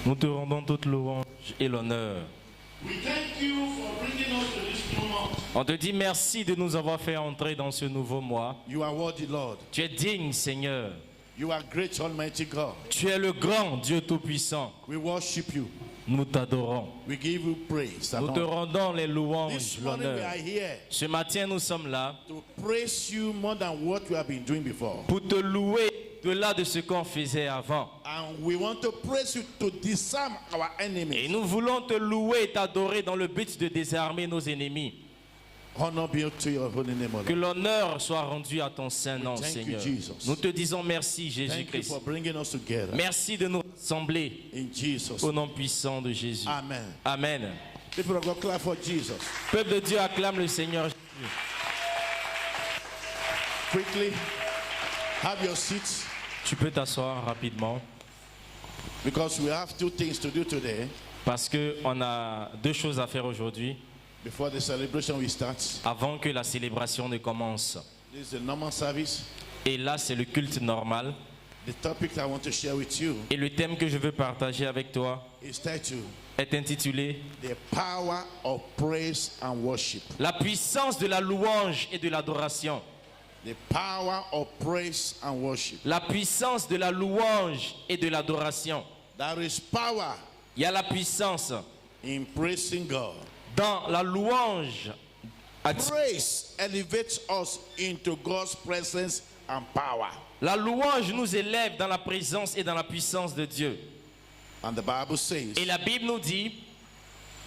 Nous te rendons toute louange et l'honneur. On te dit merci de nous avoir fait entrer dans ce nouveau mois. You are worthy, Lord. Tu es digne, Seigneur. You are great, Almighty God. Tu es le grand Dieu Tout-Puissant. We worship you. Nous t'adorons. We give you praise. Nous te rendons les louanges, l'honneur. Ce matin, nous sommes là to praise you more than what we have been doing before. Pour te louer au-delà de ce qu'on faisait avant. And we want to praise you to disarm our enemies. Et nous voulons te louer et t'adorer dans le but de désarmer nos ennemis. Honor be to your holy name, Lord. Que l'honneur soit rendu à ton saint nom, Seigneur. Nous te disons merci, Jésus-Christ. Merci de nous rassembler au nom puissant de Jésus. Amen. Amen. People of God, clap for Jesus. Peuple de Dieu, acclame le Seigneur Jésus. Quickly, have your seats. Tu peux t'asseoir rapidement. Because we have two things to do today. Parce qu'on a deux choses à faire aujourd'hui. Before the celebration we start. Avant que la célébration ne commence. This is the normal service. Et là, c'est le culte normal. The topic I want to share with you. Et le thème que je veux partager avec toi est intitulé The power of praise and worship. La puissance de la louange et de l'adoration. The power of praise and worship. La puissance de la louange et de l'adoration. There is power. Il y a la puissance in praising God. Dans la louange. Praise elevates us into God's presence and power. La louange nous élève dans la présence et dans la puissance de Dieu. And the Bible says, et la Bible nous dit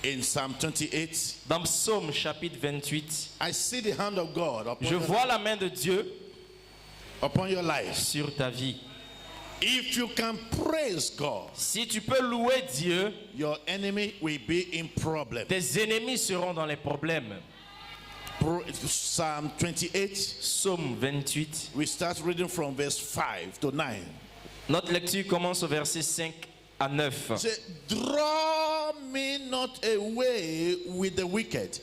in Psalm 28, dans Psaume chapitre 28, I see the hand of God upon je vois la main de Dieu upon your life. Sur ta vie. If you can praise God, si tu peux louer Dieu, your enemy will be in problem. Tes ennemis seront dans les problèmes. Psalm 28. Psaume 28. We start reading from verse 5 to 9. Notre lecture commence au verset 5 à 9. Say, draw me not away with the wicked.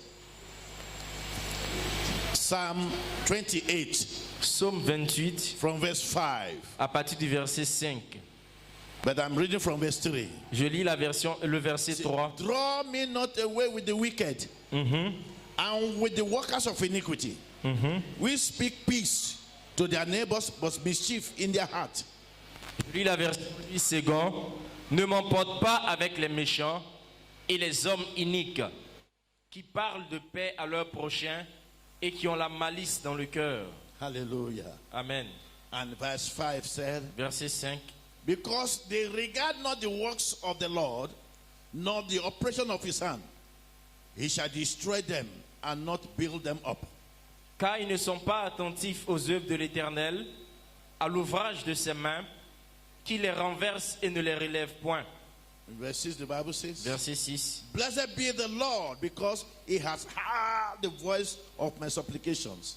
Psalm 28. Psaume 28. From verse 5. À partir du verset 5. But I'm reading from verse 3. Je lis le verset 3. Draw me not away with the wicked, and with the workers of iniquity. We speak peace to their neighbors, but mischief in their heart. Je lis la version 8 second. Ne m'emporte pas avec les méchants et les hommes iniques qui parlent de paix à leurs prochains et qui ont la malice dans le cœur. Hallelujah. Amen. And verse 5 said, Verset 5. because they regard not the works of the Lord, nor the operation of his hand, he shall destroy them and not build them up. Car ils ne sont pas attentifs aux œuvres de l'Éternel, à l'ouvrage de ses mains, qui les renverse et ne les relève point. In verse 6, the Bible says, Verset 6. blessed be the Lord, because he has heard the voice of my supplications.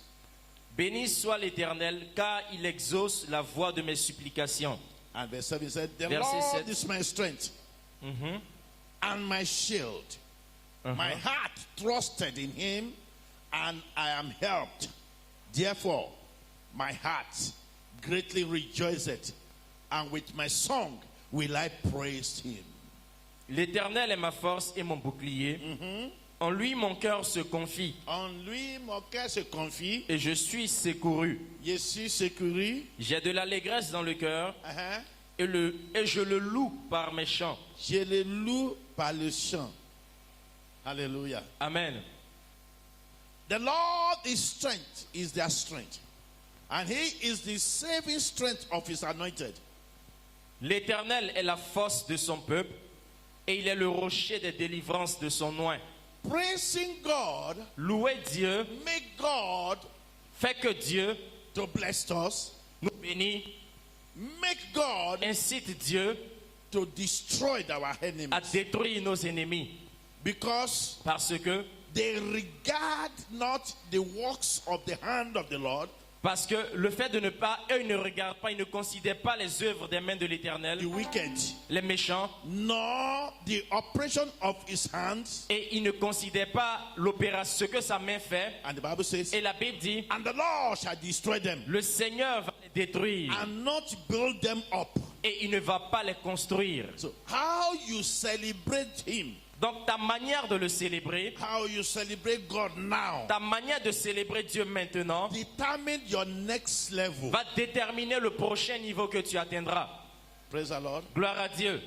Béni soit l'Éternel, car il exauce la voix de mes supplications. And verse 7 said, the Verset Lord 7. is my strength and my shield. My heart trusted in him, and I am helped. Therefore, my heart greatly rejoiceth, and with my song will I praise him. L'Éternel est ma force et mon bouclier. En lui, mon cœur se confie. En lui, mon cœur se confie. Et je suis secouru. Je suis secouru. J'ai de l'allégresse dans le cœur. Et je le loue par mes chants. Je le loue par le chant. Hallelujah. Amen. The Lord is their strength. And he is the saving strength of his anointed. L'Éternel est la force de son peuple. Et il est le rocher des délivrances de son oint. Praising God, louer Dieu, make God, fait que Dieu to bless us, nous bénit, make God, incite Dieu to destroy our enemies, à détruire nos ennemis, parce que they regard not the works of the hand of the Lord. Parce que le fait de eux ne regardent pas, ils ne considèrent pas les œuvres des mains de l'Éternel, the wicked, les méchants, nor the operation of his hands, et ils ne considèrent pas l'opération, ce que sa main fait. And the Bible says, et la Bible dit, and the Lord shall destroy them, le Seigneur va les détruire, and not build them up. Et il ne va pas les construire. So how you celebrate him, donc ta manière de le célébrer, how you celebrate God now, ta manière de célébrer Dieu maintenant, determine your next level, va déterminer le prochain niveau que tu atteindras. Praise the Lord. Gloire à Dieu.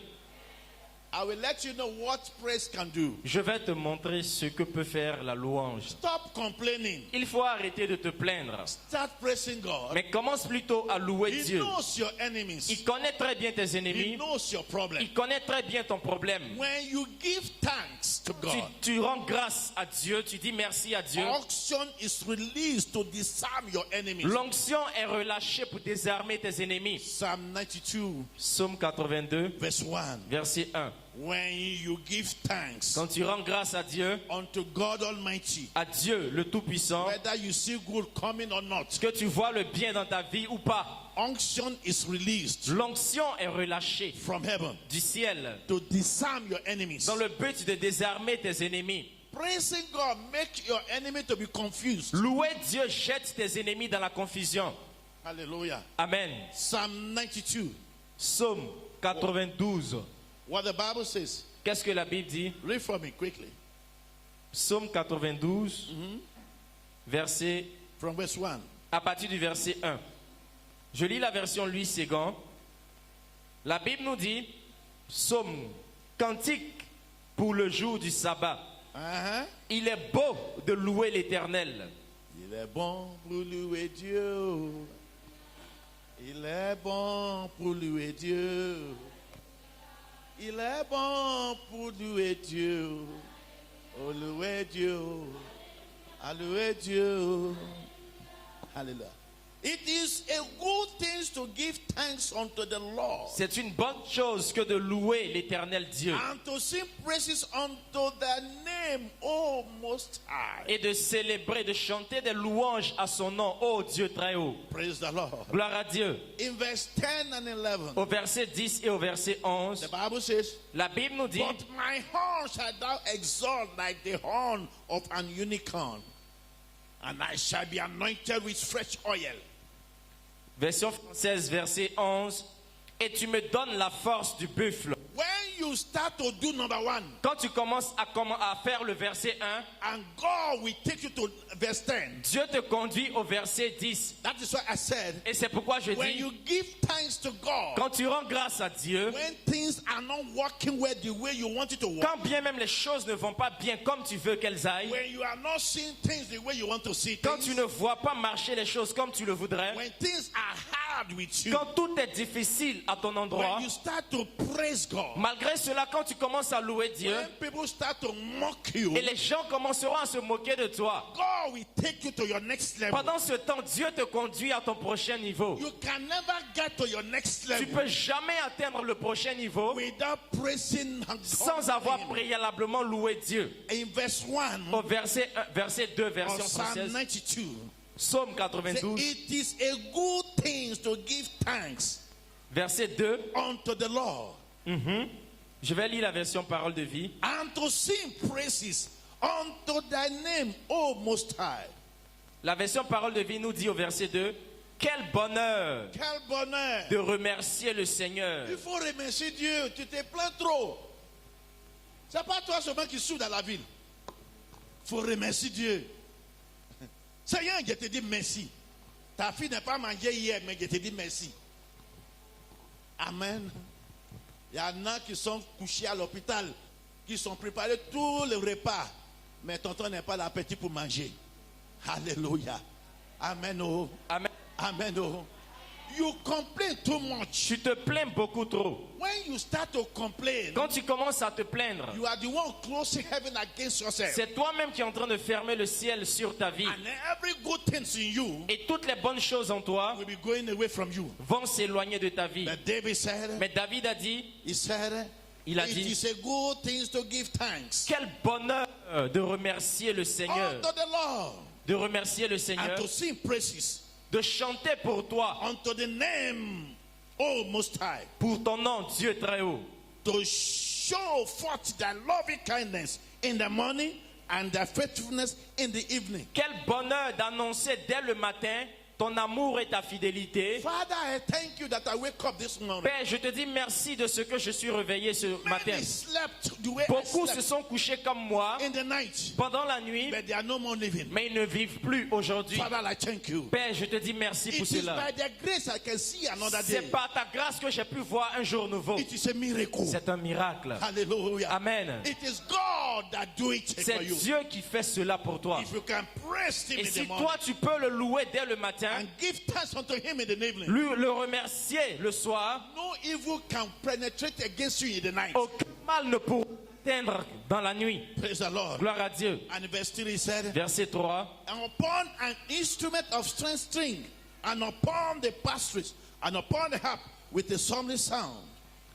I will let you know what praise can do. Je vais te montrer ce que peut faire la louange. Stop complaining. Il faut arrêter de te plaindre. Start praising God. Mais commence plutôt à louer He Dieu. knows your enemies. Il connaît très bien tes ennemis. He knows your problem. Il connaît très bien ton problème. When you give thanks to God, tu rends grâce à Dieu, tu dis merci à Dieu. Unction is released to disarm your enemies. L'onction est relâchée pour désarmer tes ennemis. Psalm 92, Psaume 82, verse 1. Verset 1. When you give thanks, quand tu rends grâce à Dieu, unto God Almighty, à Dieu le Tout-Puissant, whether you see good coming or not, que tu vois le bien dans ta vie ou pas, unction is released. L'onction est relâchée from heaven, du ciel, to disarm your enemies. Dans le but de désarmer tes ennemis. Praising God make your enemy to be confused. Louer Dieu jette tes ennemis dans la confusion. Hallelujah. Amen. Psalm 92. Psaume 92. What the Bible says. Qu'est-ce que la Bible dit? Read for me quickly. Psaume 92, verset, from verse 1. À partir du verset 1. Je lis la version Louis II. La Bible nous dit, psaume, cantique pour le jour du sabbat. Il est beau de louer l'Éternel. Il est bon pour louer Dieu. Il est bon pour louer Dieu. Il est bon pour louer Dieu. Oh, louer Dieu. À louer Dieu. Hallelujah. It is a good thing to give thanks thanks unto the Lord. C'est une bonne chose que de louer l'Éternel Dieu And to sing praises unto the name, O Most High. et de célébrer, de chanter des louanges à son nom, ô Dieu très haut. Praise the Lord. Gloire à Dieu. In verse 10 and 11, Au verset 10 et au verset 11, the Bible says, la Bible nous dit, but my horn shall thou exalt like the horn of an unicorn, and I shall be anointed with fresh oil. version française, verset 11, et tu me donnes la force du buffle. When you start to do number 1, Quand tu commences à faire le verset 1, and God will take you to verse 10, Dieu te conduit au verset 10. that is why I said, Et c'est pourquoi je when dis, you give thanks to God, quand tu rends grâce à Dieu, when things are not working well the way you want it to work, quand bien même les choses ne vont pas bien comme tu veux qu'elles aillent, when you are not seeing things the way you want to see quand things, tu ne vois pas marcher les choses comme tu le voudrais, when things are hard with you, quand tout est difficile à ton endroit, when you start to praise God, malgré cela, quand tu commences à louer Dieu, when people start to mock you, et les gens commenceront à se moquer de toi, God will take you to your next level. pendant ce temps, Dieu te conduit à ton prochain niveau. You can never get to your next Tu level peux jamais atteindre le prochain niveau without praising God. sans avoir préalablement loué Dieu. In verse 1 Au verset 2, of version Psalm française, 92, Psaume say, 92, it is a good thing to give thanks verset 2. unto the Lord Je vais lire la version parole de vie. and to sing praises unto thy name, O Most High. La version parole de vie nous dit au verset 2, quel bonheur Quel bonheur. de remercier le Seigneur. Il faut remercier Dieu. Tu te plains trop. C'est pas toi seulement qui souffre dans la ville. Il faut remercier Dieu. Seigneur, je te dis merci. Ta fille n'a pas mangé hier, mais je te dis merci. Amen. Il y en a qui sont couchés à l'hôpital, qui sont préparés tous les repas, mais tonton n'a pas l'appétit pour manger. Alléluia. Amen. Oh. Amen. Amen. Oh. You complain too much. Tu te plains beaucoup trop. When you start to complain, Quand tu commences à te plaindre, you are the one closing heaven against yourself. c'est toi-même qui es en train de fermer le ciel sur ta vie. And every good thing in you Et toutes les bonnes choses en toi will be going away from you. vont s'éloigner de ta vie. But David said, Mais David a dit, he said, il a it dit, is a good thing to give thanks quel bonheur de remercier le Seigneur. unto the Lord De remercier le and Seigneur. to sing praises De chanter pour toi, unto the name, O Most High, pour ton nom, Dieu très haut. to show forth thy loving kindness in the morning and thy faithfulness in the evening. Quel bonheur d'annoncer dès le matin ton amour et ta fidélité. Father, I thank you that I wake up this morning. Père, je te dis merci de ce que je suis réveillé ce matin. Many slept the way I Beaucoup se slept sont couchés comme moi in the night, pendant la nuit, but they are no more living. mais ils ne vivent plus aujourd'hui. Father, I thank you. Père, je te dis merci pour It is cela. by their grace I can see another day. C'est par ta grâce que j'ai pu voir un jour nouveau. It is a miracle. C'est un miracle. Hallelujah. Amen. It is God that do it C'est for you. Dieu qui fait cela pour toi. If you can praise Him Et in si the morning toi tu peux le louer dès le matin, and give thanks unto Him in the evening, lui le remercier le soir, no evil can penetrate against you in the night. aucun mal ne pourra atteindre dans la nuit. Praise the Lord. Gloire à Dieu. And verse 3 said, Verset 3. and upon an instrument of strength string, and upon the pastries, and upon the harp with a solemn sound.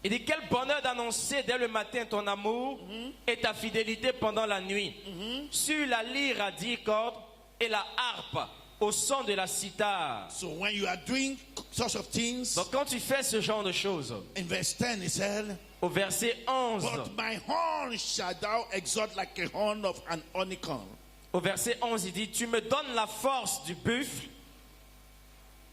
Il dit quel bonheur d'annoncer dès le matin ton amour et ta fidélité pendant la nuit. Sur la lyre à 10 cordes et la harpe au son de la cithare. So when you are doing such of things, Donc quand tu fais ce genre de choses, in verse 10 he said, au verset 11, but my horn shall thou exalt like a horn of an unicorn. au verset 11, il dit, tu me donnes la force du buffle,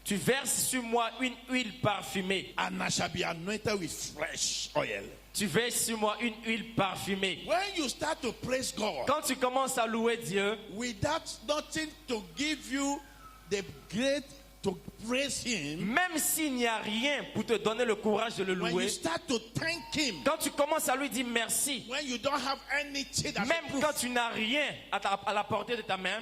tu verses sur moi une huile parfumée. And I shall be anointed with fresh oil. Tu verses sur moi une huile parfumée. When you start to praise God, Quand tu commences à louer Dieu, without nothing to give you the great to praise Him, même s'il n'y a rien pour te donner le courage de le when louer, you start to thank Him, quand tu commences à lui dire merci, when you don't have anything as a même proof, quand tu n'as rien à la portée de ta main,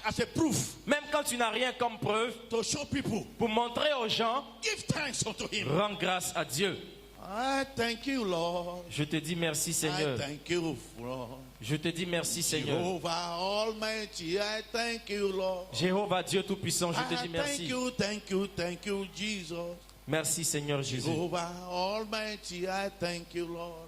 as a proof même quand tu n'as rien comme preuve, to show people, pour montrer aux gens, give thanks unto Him. rends grâce à Dieu. I thank you, Lord. Je te dis merci I Seigneur. thank you, Lord. Je te dis merci Seigneur. Jehovah Almighty, I thank you, Lord. Jéhovah Dieu Tout-Puissant, je te I dis thank merci. you, thank you, thank you, Jesus. Merci Seigneur Jésus. Jehovah Almighty, I thank you, Lord.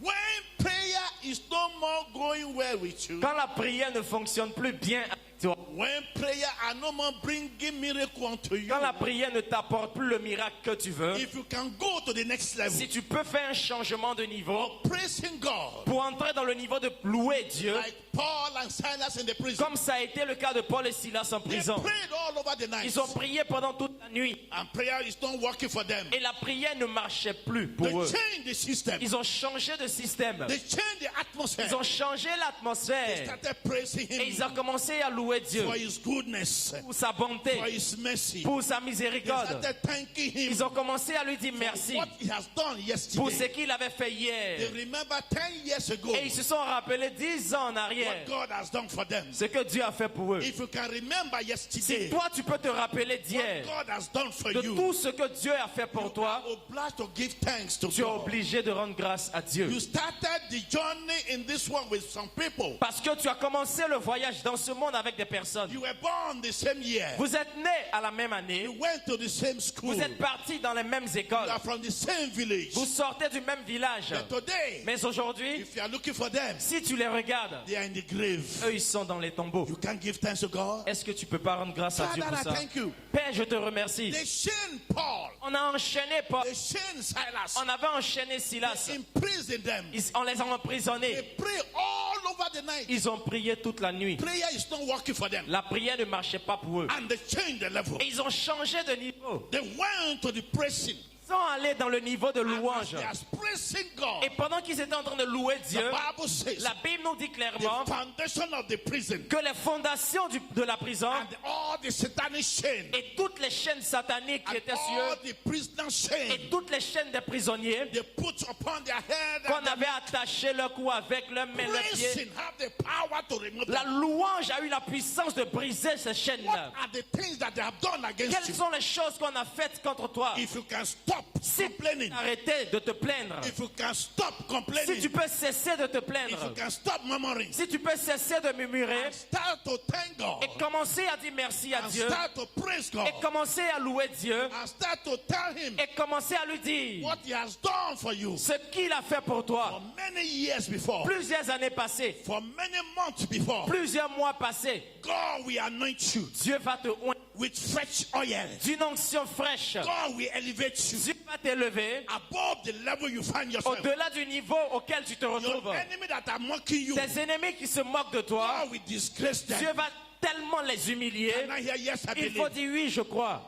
When prayer is no more going well with you, Quand la prière ne fonctionne plus bien avec toi, when prayer are no more bringing miracle unto you, quand la prière ne t'apporte plus le miracle que tu veux, if you can go to the next level, si tu peux faire un changement de niveau praising God, pour entrer dans le niveau de louer Dieu, like Paul and Silas in the prison, comme ça a été le cas de Paul et Silas en they prison. prayed all over the night, Ils ont prié pendant toute la nuit and prayer is not working for them. et la prière ne marchait plus pour They eux. changed the system. Ils ont changé de système. They changed the atmosphere. Ils ont changé They l'atmosphère started praising et ils him ont commencé à louer Dieu for his goodness, pour sa bonté, for his mercy. pour sa They miséricorde. started thanking him Ils ont commencé à lui dire for merci what he has done pour ce yesterday. qu'il avait fait They hier. remember 10 years ago Et ils se sont rappelés 10 ans en what arrière God has done for them. ce que Dieu a fait pour eux. If you can remember Si yesterday toi tu peux te rappeler what d'hier, God has done for de you, tout ce que Dieu a fait pour you toi, are obliged to give thanks to tu es God. obligé de rendre grâce à Dieu. You started the journey in this world with some people. Parce que tu as commencé le voyage dans ce monde avec des personnes. You were born the same year. Vous êtes nés à la même année. You went to the same school. Vous êtes partis dans les mêmes You écoles. are from the same village. Vous sortez du même village. But today, Mais aujourd'hui, if you are looking for them, si tu les regardes, they are in the grave. eux, ils sont dans les tombeaux. You can't give thanks to God. Est-ce que tu peux pas rendre grâce à Dieu Father, pour I ça? thank you. Père, je te remercie. They chained Paul. On a enchaîné Paul. They chained Silas. On avait enchaîné Silas. They imprisoned them. On les a They emprisonnés. pray all over the night. Ils ont prié toute la nuit. Prayer is not working for them. La prière ne marchait pas pour eux. And they changed the level. Et ils ont changé de niveau. They went to the praising. Ils sont allés dans le niveau de And as louange. they are praising God, Et pendant qu'ils étaient en train de louer the Dieu, Bible says la Bible nous dit the clairement foundation of the prison que les fondations de la prison and all the satanic chains et toutes les chaînes sataniques qui and étaient sur all eux the prisoner chains et toutes les chaînes des prisonniers they put upon their head qu'on and avait attaché leur cou avec leurs mains, leurs pieds. praising have the power to remove La them. louange a eu la puissance de briser ces What chaînes-là. are the things that they have done against Quelles you? sont les choses qu'on a faites contre toi? If you can stop Si complaining, arrêtez de te plaindre, if you can stop si complaining, tu peux cesser de te if you plaindre, can stop murmuring, si tu peux cesser de murmurer and start to thank God, et commencer à dire merci à and Dieu start to praise God, et commencer à louer Dieu and start to tell Him et commencer à lui dire what He has done for you ce qu'il a fait pour for toi many years before, plusieurs années passées, for many months before. plusieurs mois passés, God will anoint you Dieu va te oindre with fresh oil. d'une onction fraîche. God will elevate you Dieu va t'élever above the level you find yourself. au-delà du niveau auquel tu te retrouves. Your enemy that are mocking you, Tes ennemis qui se moquent de toi, God will disgrace them. Dieu va tellement les humilier. And I hear, yes, I Il faut believe. dire oui, je crois.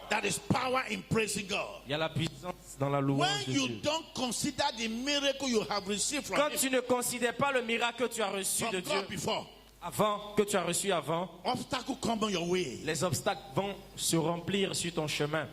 That is power in praising God. Il y a la puissance dans la louange When de you Dieu. don't consider the miracle you have received from Quand Him, tu ne considères pas le miracle que tu as reçu from de Dieu God before, que tu as reçu avant, obstacles come on your way. les obstacles vont se remplir sur ton chemin.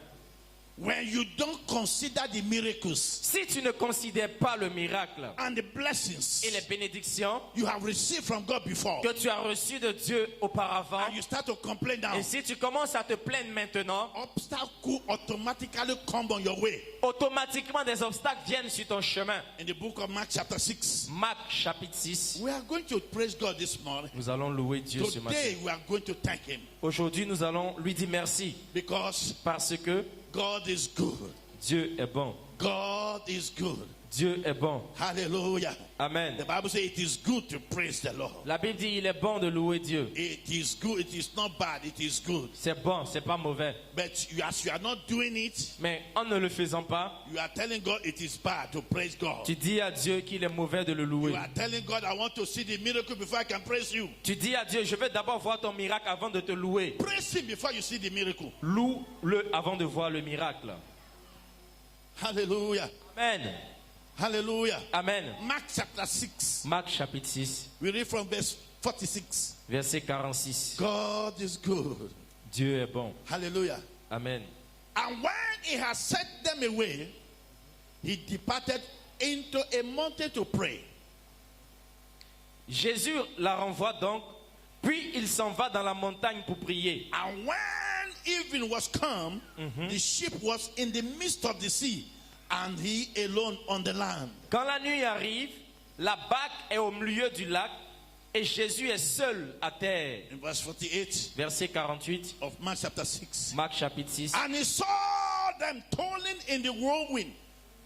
When you don't consider the miracles Si tu ne considères pas le miracle and the blessings et les bénédictions you have received from God before, que tu as reçues de Dieu auparavant, and you start to complain now, et si tu commences à te plaindre maintenant, obstacles automatically come on your way. automatiquement des obstacles viennent sur ton chemin. In the book of Mark chapter 6, Marc chapitre 6, we are going to praise God this morning. nous allons louer Dieu ce matin. Today we are going to thank Him Aujourd'hui, nous allons lui dire merci because parce que God is good. Dieu est bon. God is good. Dieu est bon. Hallelujah. Amen. The Bible says it is good to praise the Lord. La Bible dit il est bon de louer Dieu. It is good. It is not bad. It is good. C'est bon, c'est pas mauvais. But as you are not doing it, Mais en ne le faisant pas, you are telling God it is bad to praise God. tu dis à Dieu qu'il est mauvais de le louer. You are telling God, I want to see the miracle before I can praise you. Tu dis à Dieu, je vais d'abord voir ton miracle avant de te louer. Praise Him before you see the miracle. Loue-le avant de voir le miracle. Hallelujah. Amen. Hallelujah. Amen. Mark chapter 6. Marc chapitre 6, We read from verse 46. verset 46. God is good. Dieu est bon. Hallelujah. Amen. And when He has sent them away, He departed into a mountain to pray. Jésus la renvoie donc, puis il s'en va dans la montagne pour prier. And when evening was come, the ship was in the midst of the sea, and He alone on the land. Quand la nuit arrive, la barque est au milieu du lac et Jésus est seul à terre. In verse 48 Verset 48, of Mark chapter 6. Marc chapitre 6. And he saw them toiling in the whirlwind,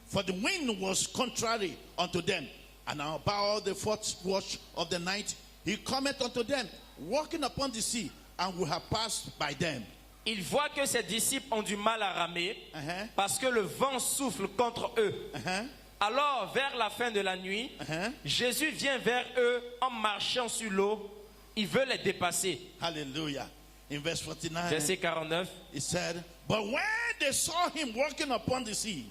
for the wind was contrary unto them. And about the fourth watch of the night, he cometh unto them, walking upon the sea, and will have passed by them. Il voit que ses disciples ont du mal à ramer Uh-huh. parce que le vent souffle contre eux. Uh-huh. Alors, vers la fin de la nuit, Uh-huh. Jésus vient vers eux en marchant sur l'eau. Il veut les dépasser. Hallelujah. In verse 49, Verset 49. it said, but when they saw him walking upon the sea,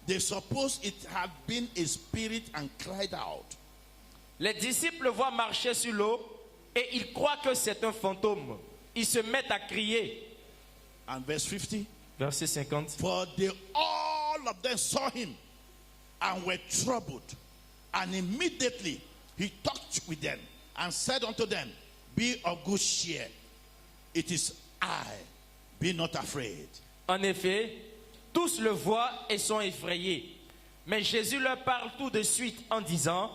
they supposed it had been a spirit and cried out. Les disciples le voient marcher sur l'eau et ils croient que c'est un fantôme. Ils se mettent à crier. And verse 50, Verset 50. for they all of them saw him and were troubled. And immediately he talked with them and said unto them, be of good cheer. It is I. Be not afraid. En effet, tous le voient et sont effrayés. Mais Jésus leur parle tout de suite en disant,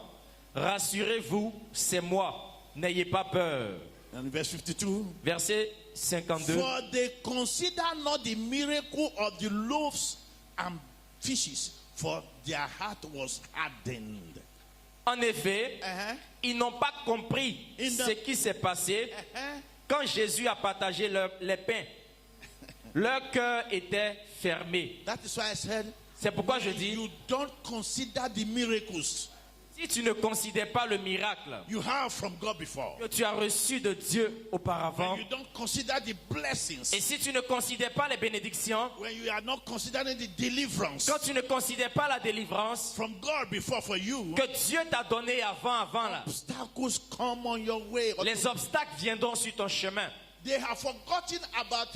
rassurez-vous, c'est moi, n'ayez pas peur. And verse 52, Verset 52. for they consider not the miracle of the loaves and fishes, for their heart was hardened. En effet, Uh-huh. ils n'ont pas compris In the- ce qui s'est passé Uh-huh. quand Jésus a partagé les pains. Leur cœur était fermé. That is why I said, C'est pourquoi je dis, you don't consider the miracles si tu ne considères pas le miracle you have from God before, que tu as reçu de Dieu auparavant, when you don't consider the blessings, et si tu ne considères pas les bénédictions, when you are not considering the deliverance quand tu ne considères pas la délivrance from God before for you, que Dieu t'a donnée avant là, obstacles come on your way. les obstacles viendront sur ton chemin. They have forgotten about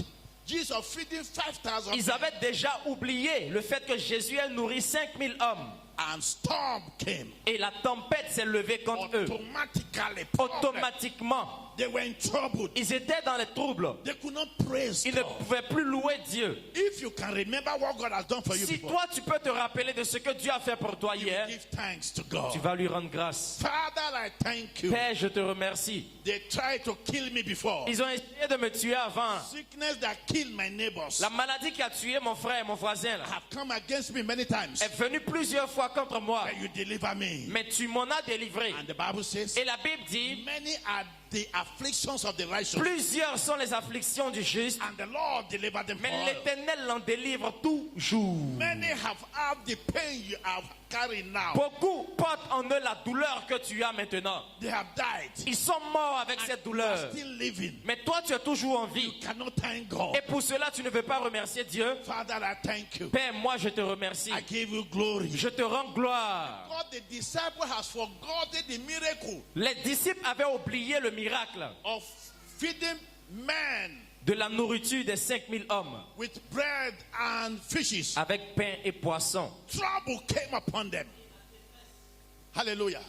Jesus feeding 5,000 Ils avaient déjà oublié le fait que Jésus a nourri 5000 hommes. and storm came. Et la tempête s'est levée contre eux. Automatically, Automatiquement, they were in trouble. ils étaient dans les troubles. They could not praise Ils ne God. pouvaient plus louer Dieu. If you can remember what God has done for you Si before, toi, tu peux te rappeler de ce que Dieu a fait pour toi hier, give thanks to God. tu vas lui rendre grâce. Father, I thank you. Père, je te remercie. They tried to kill me before. Ils ont essayé de me tuer avant. Sickness that killed my neighbors La maladie qui a tué mon frère et mon voisin là, have come against me many times. est venue plusieurs fois contre moi. But you deliver me. Mais tu m'en as délivré. And the Bible says, Et la Bible dit, many are the afflictions of the righteous, plusieurs sont les afflictions du juste, and the Lord delivered them mais all. l'Éternel l'en délivre toujours. Many have had the pain you have carried now. Beaucoup portent en eux la douleur que tu as maintenant. They have died. Ils sont morts avec cette You are douleur. still living. Mais toi, tu es toujours en vie. You cannot thank God. Et pour cela, tu ne veux pas remercier Dieu. Father, I thank you. Père, moi, je te remercie. I give you glory. Je te rends gloire. God, the disciple has forgotten the miracle Les disciples avaient oublié le miracle of feeding men de la nourriture des 5000 hommes with bread and fishes. avec pain et poisson. Trouble came upon them. Hallelujah.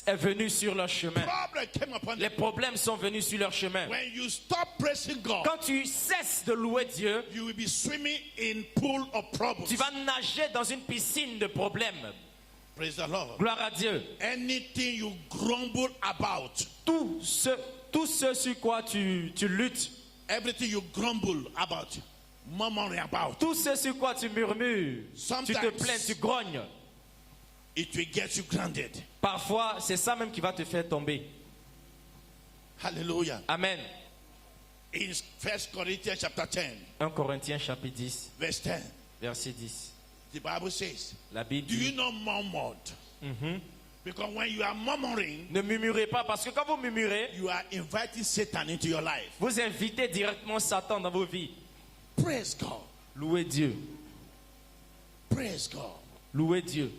Est venu sur leur chemin. Problem came upon Les them. problèmes sont venus sur leur chemin. When you stop praising God, Quand tu cesses de louer Dieu, you will be swimming in pool of problems. tu vas nager dans une piscine de problèmes. Praise the Lord. Gloire à Dieu. Anything you grumble about, Tout ce sur quoi tu luttes, everything you grumble about, murmuring about, tout ce sur quoi tu murmures, tu te Sometimes- plains, tu grognes. it will get you grounded. Parfois, c'est ça même qui va te faire tomber. Hallelujah. Amen. In 1 Corinthians chapter 10, 1 Corinthiens chapitre 10, verse 10, verset 10. the Bible says, La Bible do you dit, not murmur? Because when you are murmuring, ne murmurez pas, parce que quand vous murmurez, you are inviting Satan into your life. vous invitez directement Satan dans vos vies. Praise God. Louez Dieu. Praise God. Louez Dieu.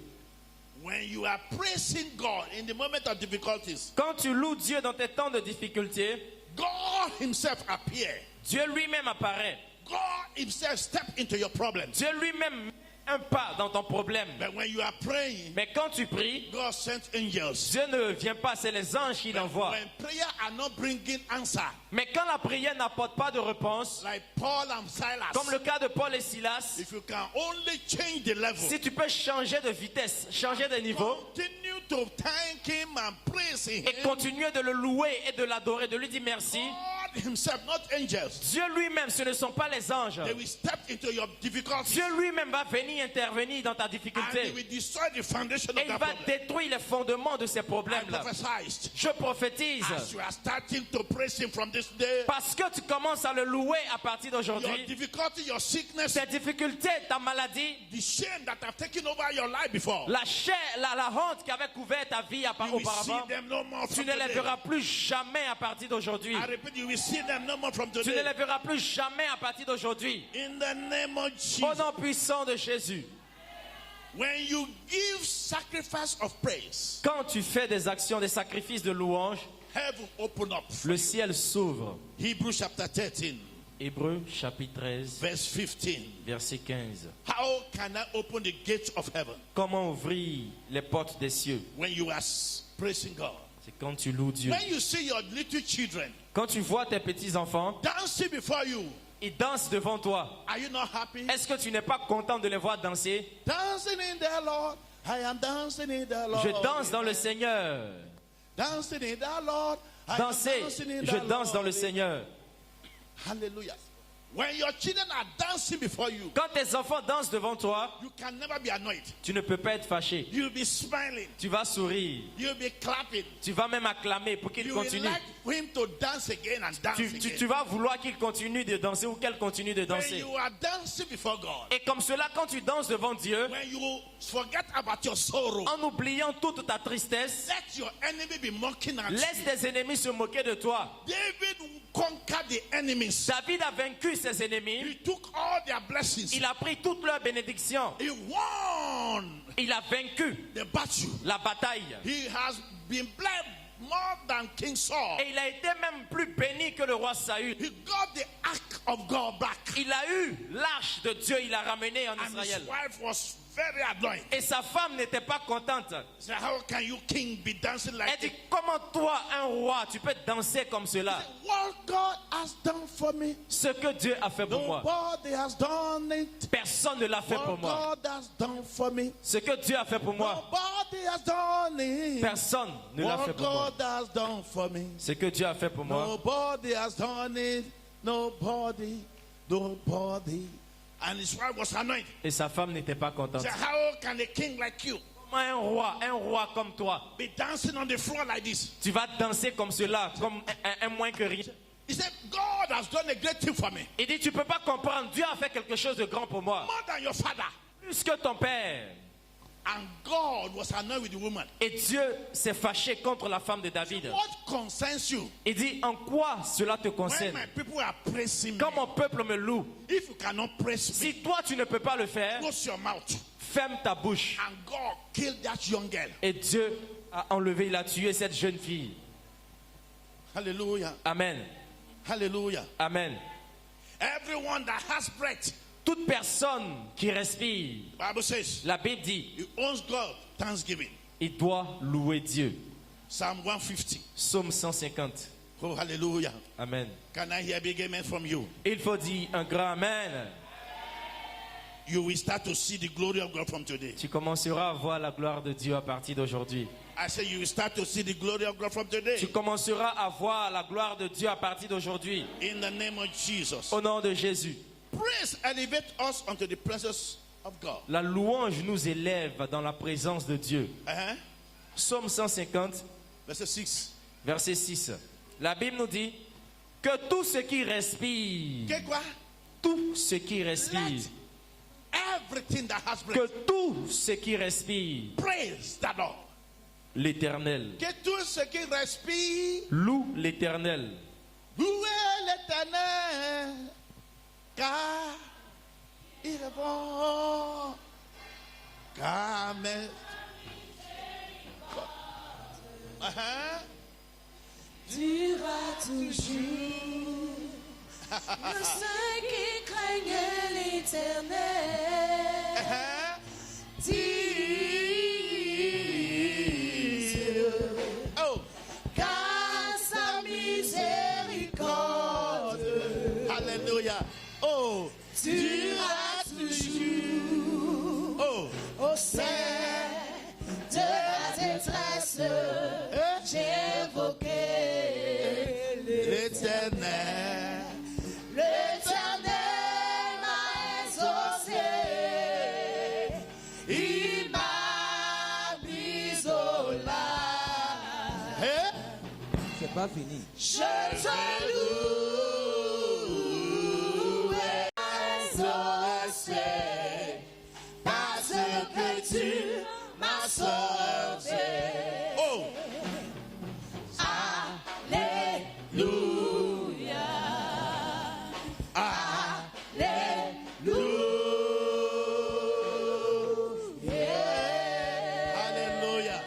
When you are praising God in the moment of difficulties, Quand tu loues Dieu dans tes temps de difficulté, God himself appears. Dieu lui-même apparaît. God himself steps into your problems. Dieu lui-même met un pas dans ton problème. But when you are praying, Mais quand tu pries, God sent angels. Dieu ne vient pas, c'est les anges qui l'envoient. When prayer are not bringing answer, Mais quand la prière n'apporte pas de réponse, like Paul and Silas, comme le cas de Paul et Silas, if you can only change the level, si tu peux changer de vitesse, changer de niveau, continue to thank him and praise him. et continuer de le louer et de l'adorer, de lui dire merci, God himself, not angels. Dieu lui-même, ce ne sont pas les anges. They will step into your difficulties Dieu lui-même va venir intervenir dans ta and they difficulté. will destroy the foundation Et of il that va problem. détruire les fondements de ces I problèmes-là. prophesied. Je prophétise. As you are starting to praise him from this day, Parce que tu commences à le louer à partir your d'aujourd'hui, difficulty, your sickness, tes difficultés, ta maladie, the shame that have taken over your life before, la honte qui avait couvert ta vie you will see auparavant, them no more tu from ne les today. verras plus jamais à partir d'aujourd'hui. I repeat, you will see them no more from Tu ne today. les verras plus jamais à partir d'aujourd'hui. In the name of Jesus. Au nom puissant de Jésus. When you give sacrifice of praise, Quand tu fais des actions, des sacrifices de louange, heaven open up. le ciel s'ouvre. Hebrews chapter 13, Hébreux chapitre 13, verse 15. verset 15. How can I open the gates of heaven Comment ouvrir les portes des cieux? when you are praising God? C'est quand tu loues Dieu. When you see your little children Quand tu vois tes petits-enfants, dancing before you, ils dancent devant toi. are you not happy? Est-ce que tu n'es pas content de les voir danser? Dancing in the Lord, I am dancing in the Lord. Je danse dans le Seigneur. Dancing in the Lord, I am Dansez, dancing in je the danse dans le Lord. Seigneur. Hallelujah. When your children are dancing before you, Quand tes enfants dansent devant toi, you can never be annoyed. tu ne peux pas être fâché. You'll be smiling. Tu vas sourire. You'll be clapping. Tu vas même acclamer pour qu'il You will continue. like him to dance again and dance again. Tu vas vouloir qu'il continue de danser ou qu'elle continue de When danser. you are dancing before God, Et comme cela, quand tu danses devant Dieu, when you forget about your sorrow, en oubliant toute ta tristesse, let your enemy be mocking at laisse you. tes ennemis se moquer de toi. David conquered the enemies. David a vaincu ses ennemis. He took all their blessings. Il a pris toute leur bénédiction. He won Il a vaincu the battle. la bataille. He has been blessed more than King Saul. Et il a été même plus béni que le roi Saül. He got the ark of God back. Il a eu l'arche de Dieu, il l'a ramené en And Israël. his wife was very annoyed. Et sa femme n'était pas contente. So how can you, king, be dancing like Elle dit, this? comment toi, un roi, tu peux danser comme cela? What God has done for me, Ce que Dieu a fait pour moi, nobody has done it. personne ne l'a fait pour What moi. God has done for me, Ce que Dieu a fait pour moi, nobody has done it. personne ne l'a fait What pour moi. God has done for me, Ce que Dieu a fait pour moi, nobody has done it. Nobody. And his wife was annoyed. et sa femme n'était pas contente. She said, how can a king like you Comment un roi comme toi, be dancing on the floor like this? tu vas danser comme cela, comme un moins que rien? He said, God has done a great thing for me. Il dit, tu peux pas comprendre, Dieu a fait quelque chose de grand pour moi. More than your father. Plus que ton père. And God was annoyed with the woman. Et Dieu s'est fâché contre la femme de David. What concerns you? Il dit, en quoi cela te When concerne? my people are praising me, Quand mon peuple me loue, if you cannot praise me, si toi tu ne peux pas le faire, close your mouth. ferme ta bouche. And God killed that young girl. Et Dieu a enlevé, il a tué cette jeune fille. Hallelujah. Amen. Hallelujah. Amen. Everyone that has breath, Toute personne qui respire, Bible says, la Bible dit, he owns God thanksgiving. il doit louer Dieu. Psalm 150. Psaume 150. Oh, hallelujah. Amen. Can I hear a big amen from you? Il faut dire un grand Amen. You will start to see the glory of God from today. Tu commenceras à voir la gloire de Dieu à partir d'aujourd'hui. I say you will start to see the glory of God from today. Tu commenceras à voir la gloire de Dieu à partir d'aujourd'hui. In the name of Jesus. Au nom de Jésus. Praise elevate us unto the presence of God. La louange nous élève dans la présence de Dieu. Uh-huh. Psaume 150, Verse 6. verset 6. La Bible nous dit que tout ce qui respire, Que quoi? tout ce qui respire, Let everything that has que breath tout ce qui respire, praise the Lord. l'Éternel. Que tout ce qui respire Loue l'Éternel. louez l'Éternel, car il est bon. Car Dira toujours le saint qui craignait l'Éternel. tu as toujours au sein de la détresse. J'ai évoqué l'Éternel. L'Éternel m'a exaucé. Il m'a mis au large. C'est pas fini. Je te loue et exaucé parce que tu m'as sauvé. Oh, Alléluia. hallelujah.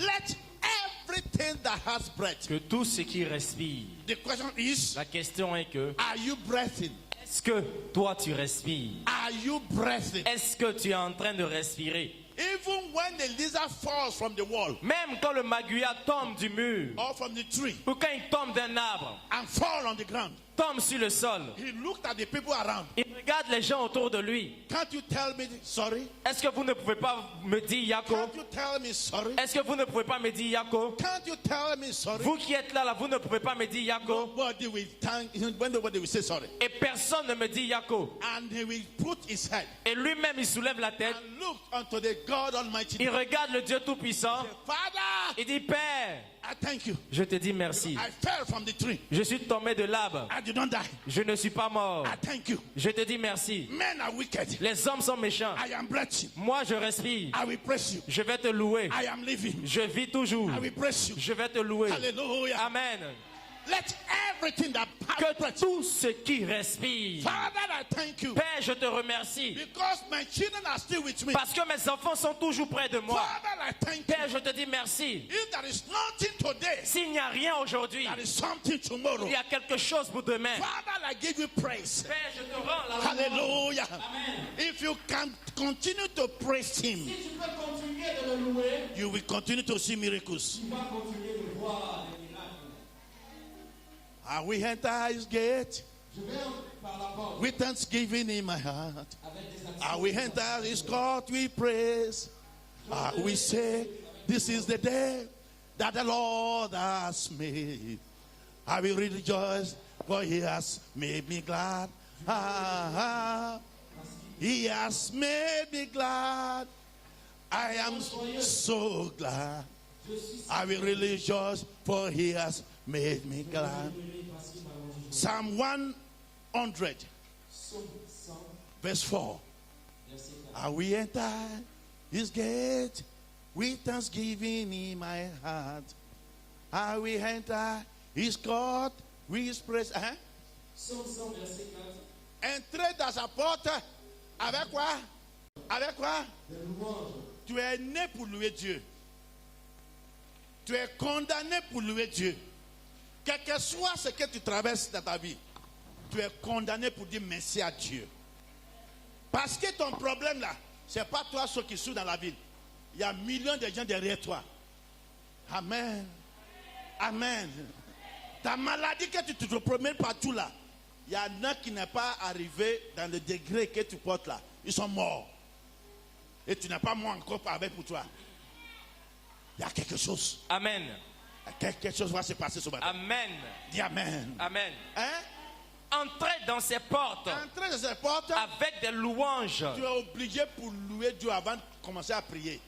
Let everything that has breath. Que tout ce qui respire. The question is, La question est que, are you breathing? est-ce que toi tu respires? Are you breathing? Est-ce que tu es en train de respirer? Even when the lizard falls from the wall Même quand le maguilla tombe du mur, or from the tree ou quand il tombe d'un arbre, and fall on the ground, tombe sur le sol, he looked at the people around. il regarde les gens autour de lui. Can't you tell me sorry? Est-ce que vous ne pouvez pas me dire Yako? Can't you tell me sorry? Est-ce que vous ne pouvez pas me dire Yako? Can't you tell me sorry? Vous qui êtes là, vous ne pouvez pas me dire Yako? Nobody will thank, when nobody will say sorry. Et personne ne me dit Yako. And he will put his head Et lui-même, il soulève la tête. and look unto the God Almighty. Il regarde le Dieu Tout-Puissant. Father, Il dit, Père, I thank you. je te dis merci. I fell from the tree. Je suis tombé de l'arbre. I did not die. Je ne suis pas mort. I thank you. Je te dis merci. Men are wicked. Les hommes sont méchants. I am breathing. Moi, je respire. I will praise you. Je vais te louer. I am living. Je vis toujours. I will praise you. Je vais te louer. Hallelujah. Amen. Let everything that has Que breath. tout ce qui respire. Father, I thank you. Père, je te remercie. Because my children are still with me. Parce que mes enfants sont toujours près de moi. Father, I thank you. Père, je te dis merci. If there is nothing today, S'il n'y a rien aujourd'hui, there is something tomorrow. il y a quelque chose pour demain. Father, I give you praise. Père, je te rends la louange. Hallelujah. Amen. If you can continue to praise him, Si tu peux continuer de le louer, you will continue to see miracles. tu vas continuer de voir les miracles. I will enter his gate Je vais par la porte with thanksgiving in my heart. avec des actions. I will enter his court with praise. I will say, this is the day that the Lord has made. I will rejoice, for he has made me glad. He has made me glad. I am so glad. I will rejoice, for he has made me glad. Psalm 100, verse 4. I will enter his gate with thanksgiving in my heart. I will enter his court with his praise. Entrer dans sa porte avec quoi? Avec quoi? Tu es né pour louer Dieu. Tu es condamné pour louer Dieu. Quel que soit ce que tu traverses dans ta vie, tu es condamné pour dire merci à Dieu. Parce que ton problème là, ce n'est pas toi ceux qui sont dans la ville. Il y a millions de gens derrière toi. Amen. Amen. Ta maladie que tu te promènes partout là, il y en a qui n'est pas arrivé dans le degré que tu portes là. Ils sont morts. Et tu n'as pas moi encore avec pour toi. Il y a quelque chose. Amen. Quelque chose va se passer ce matin. Amen. Dis Amen. Amen. Hein? Entrez dans ces portes Entrer dans ces portes, avec des louanges. tu es obligé pour louer Dieu avant de commencer à prier.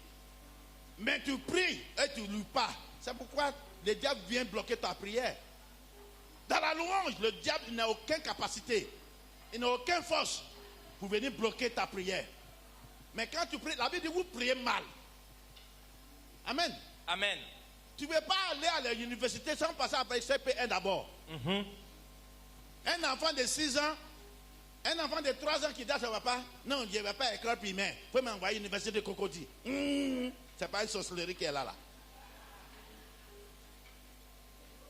Mais tu pries et tu ne loues pas. C'est pourquoi le diable vient bloquer ta prière. Dans la louange, le diable n'a aucune capacité. Il n'a aucune force pour venir bloquer ta prière. Mais quand tu pries, la Bible dit vous priez mal. Amen. Amen. Tu ne veux pas aller à l'université sans passer après CP1 d'abord. Un enfant de 6 ans, un enfant de 3 ans qui dit à son papa, non, je ne vais pas école primaire, il faut m'envoyer à l'université de Cocody. C'est pas une sorcellerie qui est là.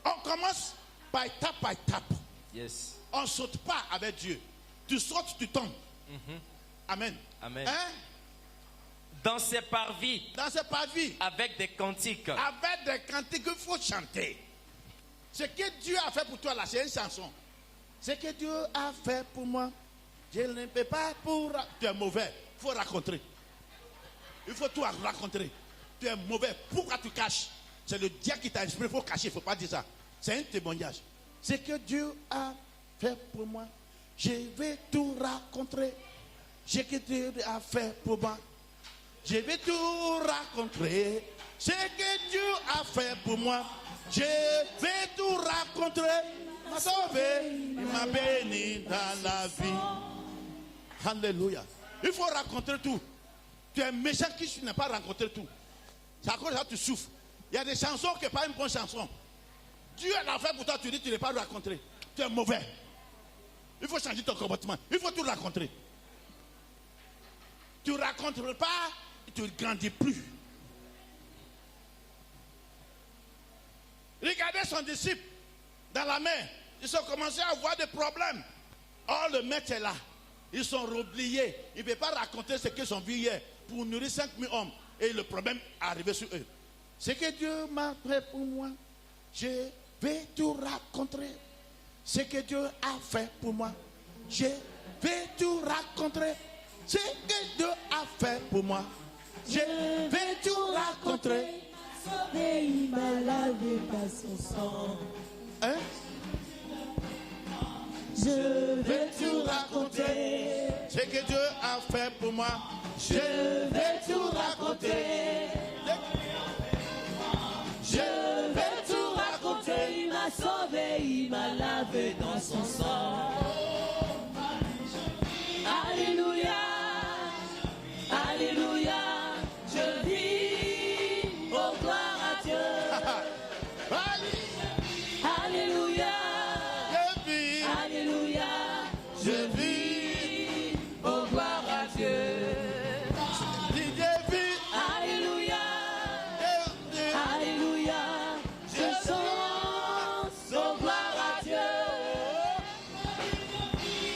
On commence par étape. Yes. On ne saute pas avec Dieu. Tu sautes, tu tombes. Amen. Amen. Hein? Dans ces parvis Dans ce parvis, avec des cantiques. avec des cantiques, il faut chanter. Ce que Dieu a fait pour toi là, c'est une chanson. Ce que Dieu a fait pour moi, Je ne peux pas pour... Tu es mauvais. Il faut raconter. Il faut tout raconter. Tu es mauvais. Pourquoi tu caches? C'est le diable qui t'a inspiré. Il faut cacher. Il ne faut pas dire ça. C'est un témoignage. C'est que Dieu a fait pour moi. Je vais tout raconter. Ce que Dieu a fait pour moi. Je vais tout raconter. Ce que Dieu a fait pour moi. Je vais tout raconter. Il m'a sauvé. Il m'a béni dans la vie. Alléluia. Il faut raconter tout. Tu es méchant qui tu n'as pas raconté tout. C'est à cause de ça que tu souffres. Il y a des chansons qui ne sont pas une bonne chanson. Dieu l'a fait pour toi, tu dis que tu n'es pas raconté. Tu es mauvais. Il faut changer ton comportement. Il faut tout raconter. Tu ne racontes pas, tu ne grandis plus. Regardez son disciple dans la mer. Ils ont commencé à avoir des problèmes. Or, le maître est là. Ils sont oubliés. Ils ne peuvent pas raconter ce qu'ils ont vu hier pour nourrir 5000 hommes. Et le problème est arrivé sur eux. Ce que Dieu m'a fait pour moi, je vais tout raconter. Ce que Dieu a fait pour moi, je vais tout raconter. Ce que Dieu a fait pour moi, je vais tout raconter. Sauvé, il m'a lavé par son sang. Hein? Je vais tout raconter. Ce que Dieu a fait pour moi, Je vais tout raconter. Je vais tout raconter. Il m'a sauvé, il m'a lavé dans son sang. Alléluia. Alléluia. Je vis. Oh, gloire à Dieu. Alléluia. je vis, Alléluia. je vis, Oh, gloire à Dieu. je vis, Alléluia. je vis. Alléluia. Je chante. Oh, gloire à Dieu.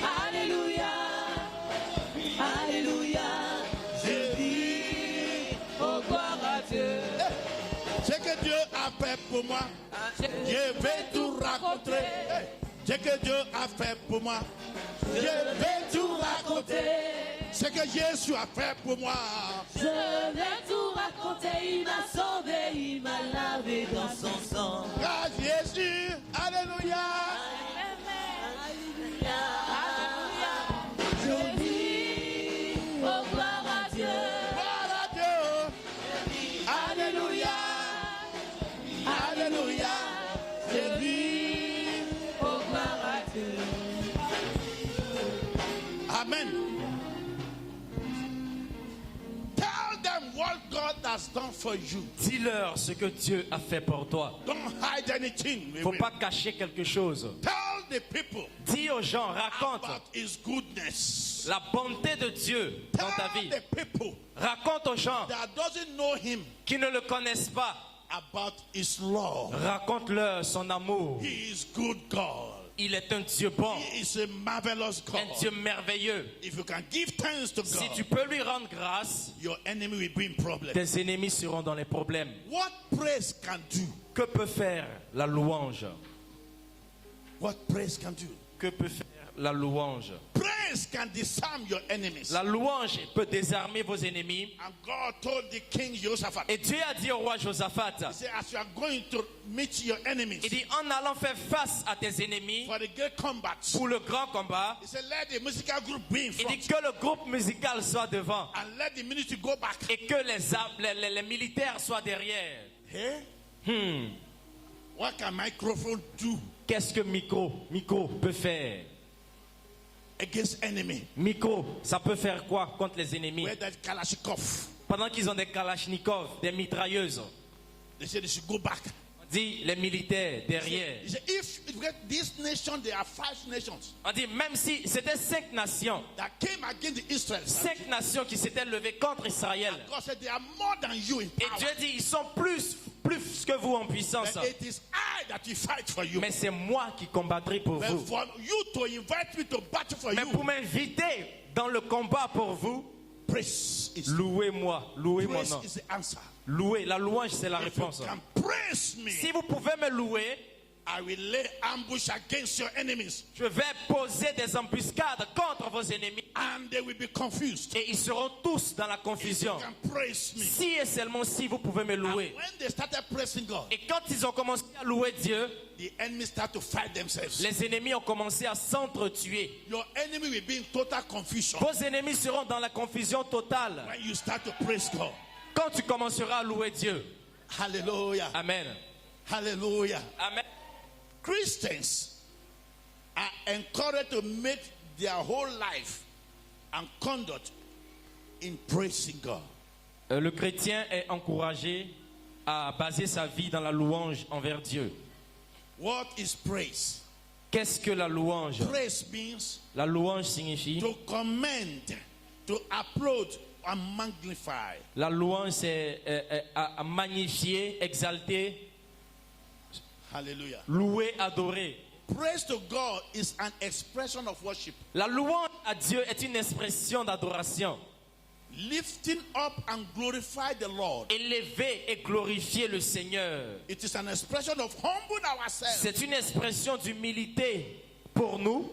Alléluia. Alléluia. Je vis. Oh, gloire à Dieu. Ce que Dieu a fait pour moi, je vais tout raconter. Hey, ce que Dieu a fait pour moi, je vais tout raconter. Ce que Jésus a fait pour moi, Je vais tout raconter. Il m'a sauvé, il m'a lavé dans son sang. grâce Jésus, alléluia. Alléluia. Alléluia. Je vis. Oh, gloire à Dieu. Gloire à Dieu. Alléluia. Alléluia. Je vis. Oh, gloire à Dieu. Amen. Tell them what God has done for you. Dis-leur ce que Dieu a fait pour toi. Don't hide anything. Il ne faut pas cacher quelque chose. Tell the people Dis aux gens, raconte about His goodness. la bonté de Dieu dans ta Tell vie. the people Raconte aux gens that doesn't know Him qui ne le connaissent pas. about His love. Raconte-leur son amour. He is good God. Il est un Dieu bon, He is a marvelous God. un Dieu merveilleux. If you can give thanks to Si God, tu peux lui rendre grâce, your enemy will be in problem. tes ennemis seront dans les problèmes. What praise can do? Que peut faire la louange? What praise can do? Que peut faire la louange? Praise can disarm your enemies. La louange peut désarmer vos ennemis. And God told the king Jehoshaphat, Et Dieu a dit au roi Josaphat, He said, as you are going to meet your enemies il dit, en allant faire face à tes ennemis for the great combat, pour le grand combat, He said, let the musical group be in il dit front que le groupe musical soit devant and let the ministry go back. et que les militaires soient derrière. Hey, what can microphone do Qu'est-ce que micro peut faire? against enemy? Micro, ça peut faire quoi contre les ennemis? Where that Kalashnikov, Pendant qu'ils ont des kalachnikovs, des mitrailleuses, they said they should go back. on dit les militaires derrière. He said, if you get this nation, there are 5 nations On dit même si c'était 5 nations, that came against the Israelites. 5 nations qui s'étaient levées contre Israël. God said they are more than you in Et power. Dieu dit, ils sont plus que vous en puissance. But it is I that will fight for you. Mais c'est moi qui combattrai pour But vous. for you to invite me to battle for Mais you, pour m'inviter dans le combat pour vous, praise is louez-moi, louez mon praise nom. is the answer. Louez, la louange c'est la If you réponse. can praise me, Si vous pouvez me louer, I will lay ambush against your enemies. Je vais poser des embuscades contre vos ennemis. And they will be confused. Et ils seront tous dans la confusion. If you can praise me. Si et seulement si vous pouvez me And louer. when they started praising God, Et quand ils ont commencé à louer Dieu, the enemies start to fight themselves. les ennemis ont commencé à s'entretuer. Your enemy will be in total confusion Vos ennemis seront dans la confusion totale. when you start to praise God. Quand tu commenceras à louer Dieu. Hallelujah. Amen. Hallelujah. Amen. Christians are encouraged to make their whole life and conduct in praising God. Le chrétien est encouragé à baser sa vie dans la louange envers Dieu. What is praise? Qu'est-ce que la louange? Praise means La louange signifie... to commend, to applaud and magnify. La louange, c'est à magnifier, exalter, Hallelujah. louer, adorer. Praise to God is an expression of worship. La louange à Dieu est une expression d'adoration. Lifting up and glorify the Lord. Élever et glorifier le Seigneur. It is an expression of humbling ourselves C'est une expression d'humilité pour nous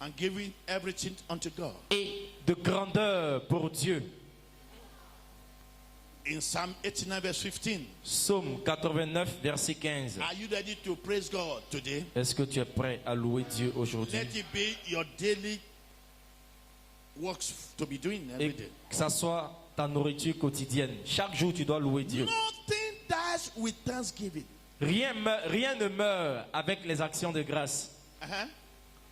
and giving everything unto God. et de grandeur pour Dieu. In Psalm 89 verse 15, Psaume 89, verset 15. are you ready to praise God today? Est-ce que tu es prêt à louer Dieu aujourd'hui? Let it be your daily works to be doing every Et day. que ça soit ta nourriture quotidienne. Chaque jour, tu dois louer Dieu. Nothing dies with thanksgiving. Rien ne meurt avec les actions de grâce. Uh-huh.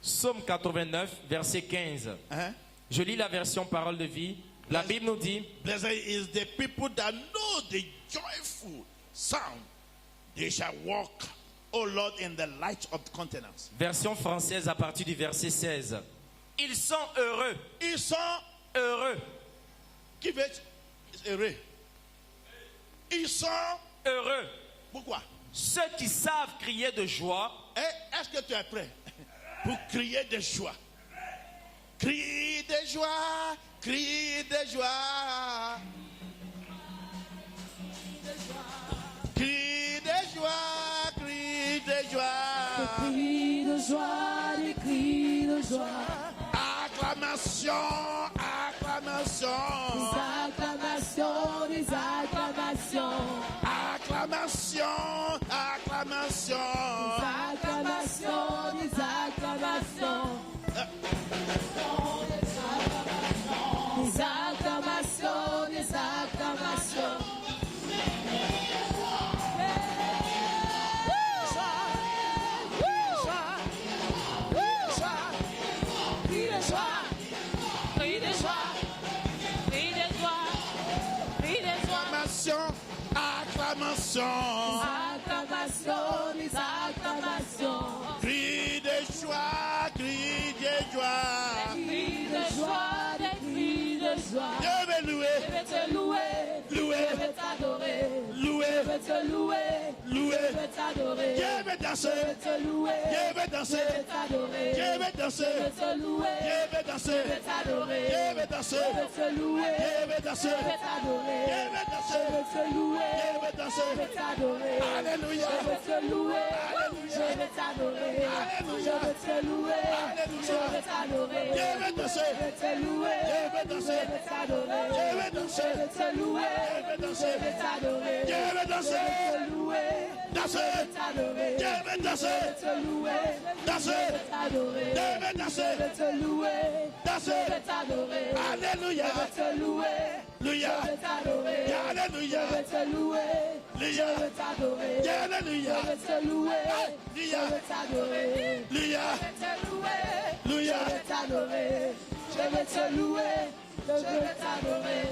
Psaume 89, verset 15. Uh-huh. Je lis la version Parole de vie. La Bible nous dit, Blessed is the people that know the joyful sound. They shall walk, O Lord, in the light of countenance. version française à partir du verset 16. Ils sont heureux, Ils sont, heureux, give it, it's heureux. Ils sont, heureux. pourquoi? Ceux qui savent crier de joie, Est-ce que tu es prêt pour crier de joie? Crie de joie, crie de joie. Crie de joie, crie de joie. Cris de joie, des cris de joie. Acclamation, acclamation. Des acclamations, des acclamations. Acclamation, acclamation. Des acclamations, des acclamations. Des acclamations, des acclamations. Cris de joie, cris de joie, cris de joie, cris de joie. Acclamation, acclamation. Acclamations, des acclamations. Crie de joie, crie de joie. Cris de joie, des cris de joie. Je vais louer, Je vais te louer, louer, je vais t'adorer. louer, Je vais te louer, louer. je vais t'adorer. Je vais Je danser, vais te louer, je vais je danser, vais t'adorer. je vais danser, Je vais te louer, je vais danser, je vais t'adorer. je vais danser, Je vais te louer, je vais danser, je vais t'adorer. je vais danser, Je vais te louer, je vais danser. je vais t'adorer. Alléluia, Je vais te louer, Alléluia. je vais t'adorer. Alléluia. Je vais te louer, Alléluia. je vais t'adorer. je vais danser, Je vais te louer, je vais danser, je vais t'adorer. je vais danser, Je vais te louer, je vais danser, je vais t'adorer. je vais danser, Je vais te louer, danser, t'adorer. je vais danser, Je vais te louer, danser, je vais t'adorer. je vais danser, Je vais te louer, danser. je vais t'adorer. Alléluia, Je vais te louer, Alléluia, je vais t'adorer. Alléluia, Je vais te louer, je Alléluia, vais t'adorer. Alléluia, Je vais te louer, je Alléluia, vais t'adorer. Alléluia, Je vais te louer, Alléluia. je vais t'adorer. Je vais te louer, je vais t'adorer.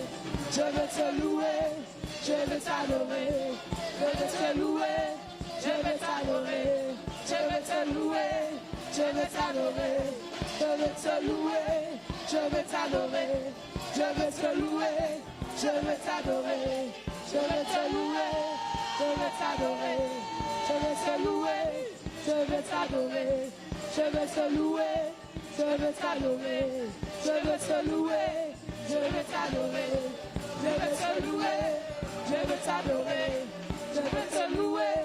Je vais te louer, je vais t'adorer. Je vais te louer, je vais t'adorer. Je vais te louer, je vais t'adorer. Je vais te louer, je vais t'adorer. Je vais te louer, je vais t'adorer. Je vais te louer, je vais t'adorer. Je vais te louer, je vais t'adorer. Je vais te louer, je vais t'adorer. Je vais te louer, je vais t'adorer. Je vais te louer, je vais t'adorer. Je vais te louer,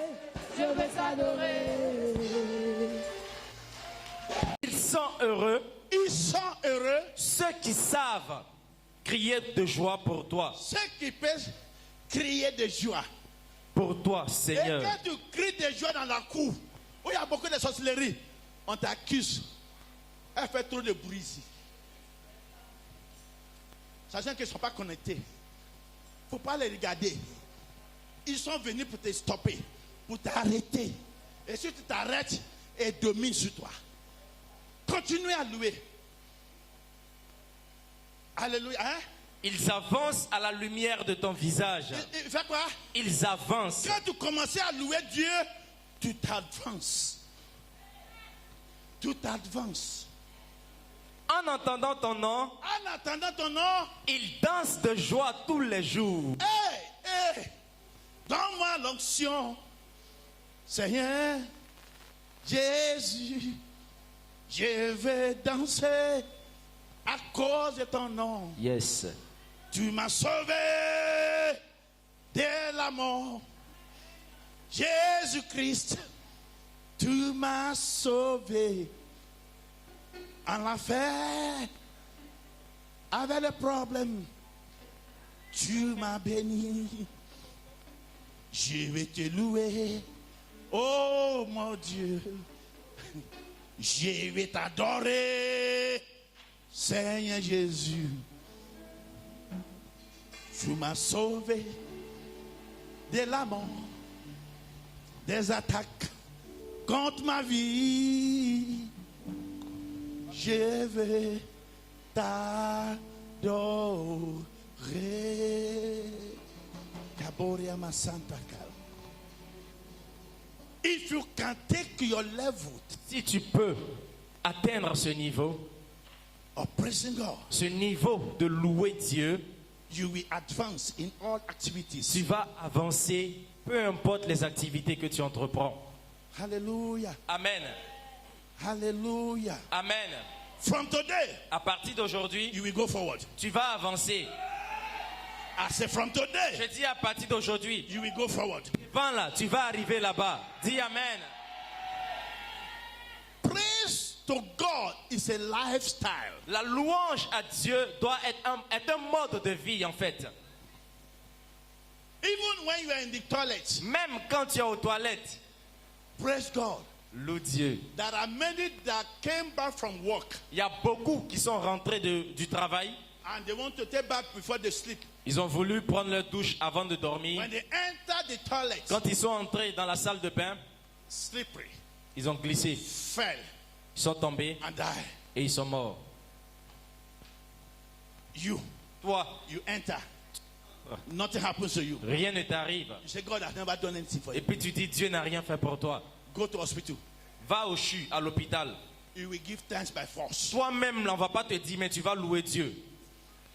je veux t'adorer. Ils sont heureux, Ils sont heureux, ceux qui savent crier de joie pour toi. ceux qui peuvent crier de joie. Pour toi, Et Seigneur. quand tu cries de joie dans la cour, où il y a beaucoup de sorcellerie, on t'accuse. Elle fait trop de bruit ici. Sachant qu'ils ne sont pas connectés. Il ne faut pas les regarder. Ils sont venus pour te stopper, pour t'arrêter. Et si tu t'arrêtes, ils dominent sur toi. Continuez à louer. Alléluia. Hein? Ils avancent à la lumière de ton visage. Il fait quoi? Ils avancent. Quand tu commences à louer Dieu, tu t'avances. Tu t'avances. En entendant ton nom, En attendant ton nom, ils dansent de joie tous les jours. hey, donne-moi l'onction. Seigneur, Jésus, je vais danser à cause de ton nom. Yes. Tu m'as sauvé de la mort. Jésus-Christ, tu m'as sauvé. En l'affaire, avec le problème, tu m'as béni. Je vais te louer. Oh mon Dieu, je vais t'adorer, Seigneur Jésus. Tu m'as sauvé de la mort, des attaques contre ma vie. Je vais t'adorer. Kaboria Masanta Kal. If you can take your level Si tu peux atteindre ce niveau, of praising God, ce niveau de louer Dieu, you will advance in all activities. tu vas avancer, peu importe les activités que tu entreprends. Hallelujah. Amen. Hallelujah. Amen. From today, À partir d'aujourd'hui, you will go forward. tu vas avancer. I say from today, Je dis à partir d'aujourd'hui, you will go forward. va là, tu vas arriver là-bas. Dis Amen. Praise to God is a lifestyle. La louange à Dieu doit être un mode de vie en fait. Even when you are in the toilet, Même quand tu es aux toilettes, praise God. loue Dieu. There are many that came back from work Il y a beaucoup qui sont rentrés du travail. and they want to take back before they sleep. Ils ont voulu prendre leur douche avant de dormir. When they enter the toilet, Quand ils sont entrés dans la salle de bain, slippery, ils ont glissé, fell ils sont tombés and died. et ils sont morts. You Toi, enter. Nothing happens to you. rien ne t'arrive. You say, God has never done anything for Et you. puis tu dis, Dieu n'a rien fait pour toi. Go to hospital. Va au CHU, à l'hôpital. You will give thanks by force. Toi-même, on ne va pas te dire, mais tu vas louer Dieu.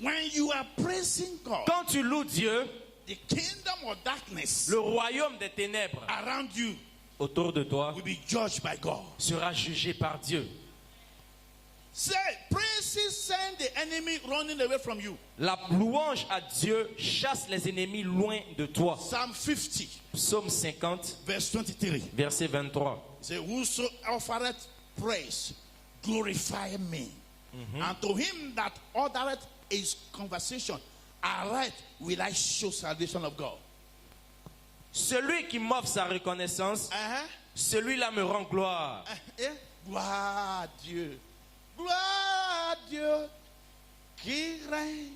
When you are praising God, Quand tu loues Dieu, the kingdom of darkness le royaume des ténèbres around you autour de toi will be judged by God. sera jugé par Dieu. Say, praises send the enemy running away from you. La louange à Dieu chasse les ennemis loin de toi. Psalm 50, Psaume 50, verse 23. verset 23. Say, whoso offereth praise, glorify me. And to him that ordereth his conversation, aright will I show salvation of God. Celui qui m'offre sa reconnaissance, celui-là me rend gloire. Gloire à Dieu. Gloire à Dieu qui règne.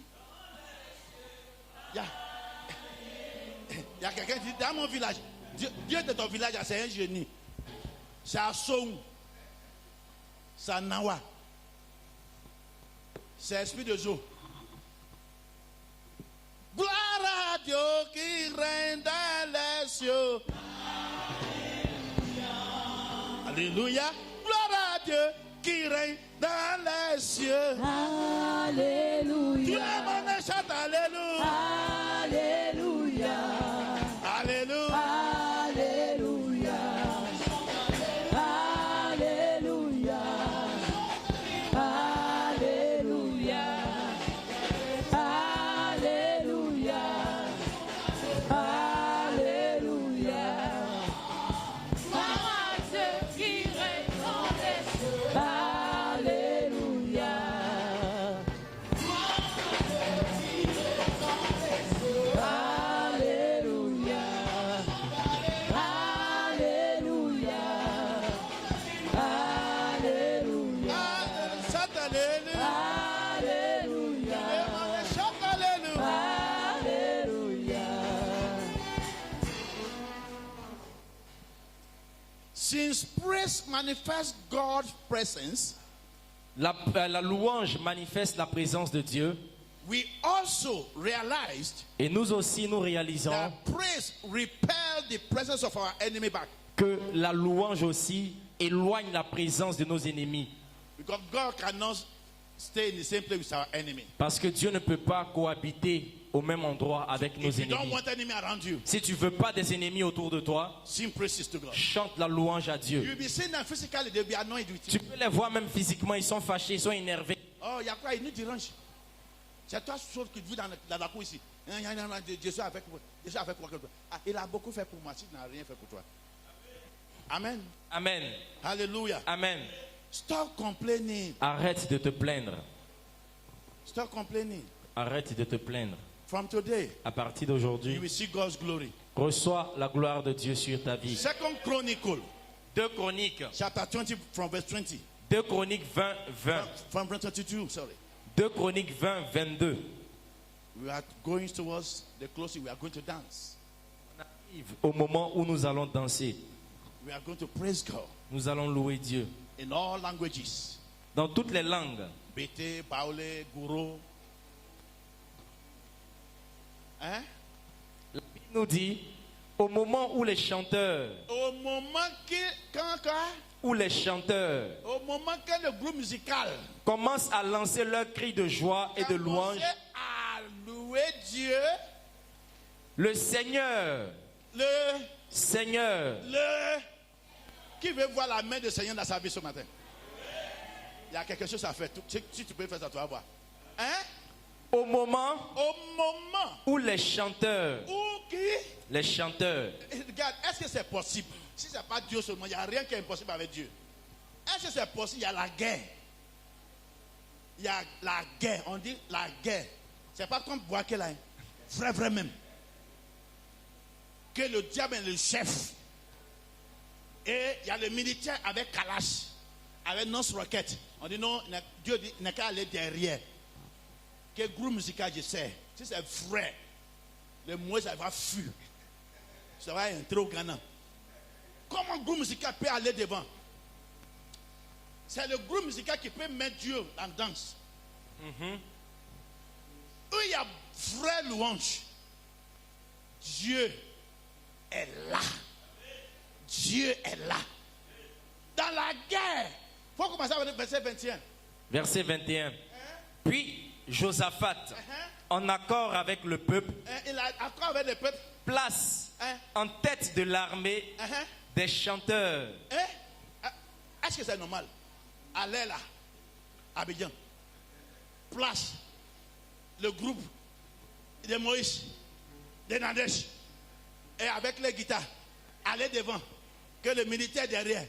Il y a quelqu'un qui dit dans mon village, Dieu de ton village, c'est un génie. C'est à Soum. C'est à Nawa. C'est l'esprit de Zo. Gloire à Dieu qui règne dans les cieux. Alléluia. Gloire à Dieu qui règne dans les cieux. Alléluia. Tout le monde chante Alléluia. Alléluia. Alléluia. Alléluia. Alléluia. Alléluia. Alléluia. Alléluia. praise manifests God's presence, La louange manifeste la présence de Dieu. we also realized Et nous aussi, nous réalisons that praise repelled the presence of our enemy back. que la louange aussi éloigne la présence de nos ennemis. Because God cannot stay in the same place with our enemy. Parce que Dieu ne peut pas cohabiter au même endroit avec nos If you don't ennemis. want enemy around you, Si tu veux pas des ennemis autour de toi, sing praises to God. chante la louange à Dieu. You'll be seeing them physically, they'll be annoyed with Tu you. peux les voir même physiquement, ils sont fâchés, ils sont énervés. Oh, il y a quoi? Il nous dérange. C'est toi chose que tu vis dans la cour ici. Jésus a fait quoi? Jésus a fait quoi? Ah, il a beaucoup fait pour moi, s'il n'a rien fait pour toi. Amen. Amen. Hallelujah. Amen. Stop complaining. Arrête de te plaindre. Stop complaining. Arrête de te plaindre. From today, À partir you d'aujourd'hui, will see God's glory. reçois la gloire de Dieu sur ta vie. Second Chronicle, 2 Chroniques, chapter 20, from verse 20. 2 Chroniques 20, 20. From verse 22, sorry. 2 Chroniques 20, 22. We are going towards the closing. We are going to dance. Au moment où nous allons danser, We are going to praise God nous allons louer Dieu. in all languages. Dans toutes les langues. Bété, Baoulé, Gouro. Hein? La Bible nous dit, au moment où les chanteurs, Au moment où les chanteurs au moment que le groupe musical commencent à lancer leurs cris de joie et de louange, commençait à louer Dieu, le Seigneur, qui veut voir la main du Seigneur dans sa vie ce matin? Il y a quelque chose à faire. Si tu peux faire ça, tu vas voir. Hein? au moment Au moment où les chanteurs, où qui? Regarde, est-ce que c'est possible? Si ce n'est pas Dieu seulement, il n'y a rien qui est impossible avec Dieu. Est-ce que c'est possible? Il y a la guerre. Il y a la guerre. On dit la guerre. C'est pas comme Boaké là. Vrai même. Que le diable est le chef. Et il y a le militaire avec Kalash, avec lance-roquettes. On dit non, Dieu dit, il n'a qu'à aller derrière. Quel groupe musical je sais. Si c'est vrai, le mot ça va fuir. Ça va entrer au Ghana. Comment un groupe musical peut aller devant? C'est le groupe musical qui peut mettre Dieu en danse. Où il y a vraie louange, Dieu est là. Dieu est là. Dans la guerre. Il faut commencer avec le verset 21. verset 21. Puis Josaphat, en accord avec le peuple, Il a accord avec le peuple. place en tête de l'armée des chanteurs. Est-ce que c'est normal? Allez là, Abidjan. Place le groupe de Moïse, de Nadesh, et avec les guitares, allez devant, que le militaire derrière.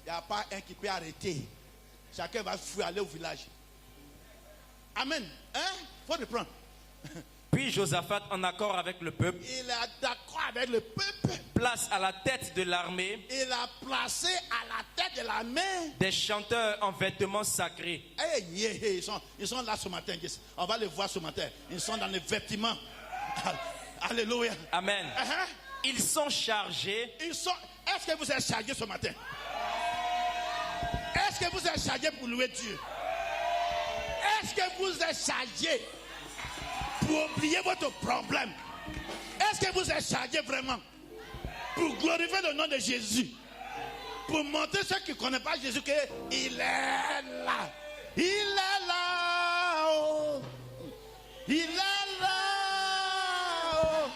Il n'y a pas un qui peut arrêter. Chacun va fuir, aller au village. Amen. Faut reprendre. Puis Josaphat, en accord avec le peuple, Il est d'accord avec le peuple. place à la tête de l'armée Il a placé à la tête de la main. des chanteurs en vêtements sacrés. Hey, ils sont là ce matin. On va les voir ce matin. Ils sont dans les vêtements. Alléluia. Amen. Ils sont chargés. Est-ce que vous êtes chargés ce matin? Est-ce que vous êtes chargés pour louer Dieu? Est-ce que vous êtes chargés pour oublier votre problème? Est-ce que vous êtes chargés vraiment pour glorifier le nom de Jésus? Pour montrer ceux qui ne connaissent pas Jésus qu'il est là. Il est là. Oh. Il est là. Oh.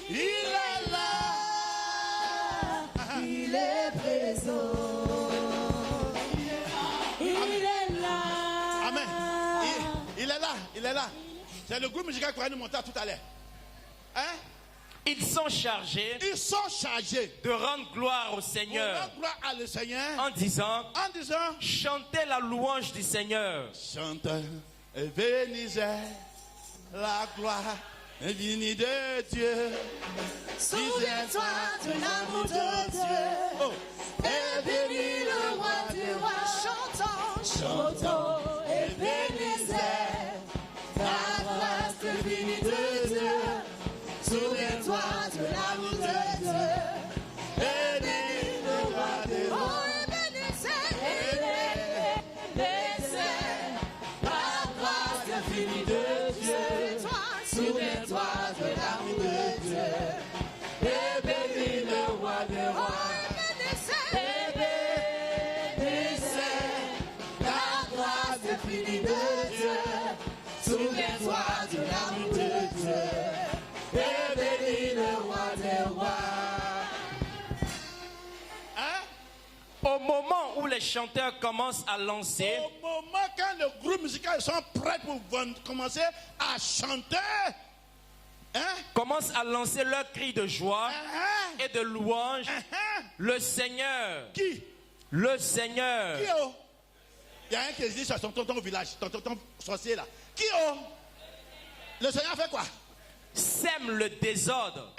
Il est là. Il est présent. Il est là. Amen. Il est là. Il est là. C'est le groupe musical qui va nous montrer tout à l'heure. Ils sont chargés Ils sont chargés de rendre gloire au pour Seigneur rendre gloire à le Seigneur en disant, en disant chantez la louange du Seigneur. chante et bénissez la gloire infinie de Dieu. Souviens-toi de l'amour de Dieu. Oh. Et bénis le roi du roi. Chantons et bénissez la grâce infinie de Dieu. Souviens-toi de l'amour de Dieu. Bénis le roi des rois. infinie de Dieu. Souviens-toi de l'amour de Dieu. Et bénis le roi des rois. Et bénissez la grâce infinie de Dieu. Souviens-toi de l'amour de Dieu. Et bénis le roi des rois. Au moment où les chanteurs commencent à lancer, Au moment quand le groupe musical sont prêts pour commencer à chanter, commencent à lancer leur cri de joie et de louange, le Seigneur, Qui? le Seigneur, Qui oh? Il y a un qui dit sur son tonton au village, ton tonton sorcier là. Qui oh? Le Seigneur fait quoi? sème le désordre.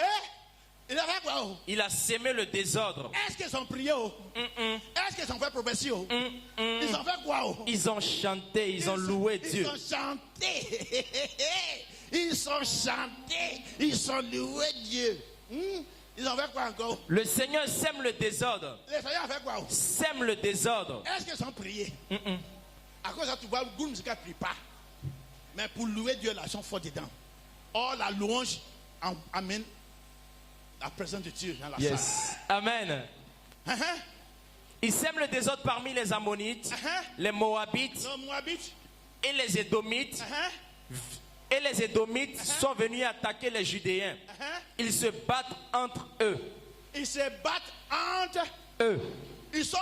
Il a fait quoi oh? Il a sémé le désordre. Est-ce qu'ils ont prié oh? Est-ce qu'ils ont fait prophétie oh? Ils ont fait quoi oh? Ils ont chanté, ils ont loué Dieu. Ils ont chanté. Ils ont chanté. Ils ont loué Dieu. Ils ont fait quoi encore? Le Seigneur sème le désordre. Le Seigneur a fait quoi oh? Sème le désordre. Est-ce qu'ils ont prié? À cause de ça, tu vois, le groupe musical ne prie pas. Mais pour louer Dieu, là, ils sont forts dedans. Or, la louange amène la présence de Dieu dans la Yes. Amen. salle. Il sème le désordre parmi les Ammonites, les Moabites Les Moabites, et les Édomites. Et les Édomites sont venus attaquer les Judéens. Ils se battent entre eux. ils se battent entre Eux. ils sont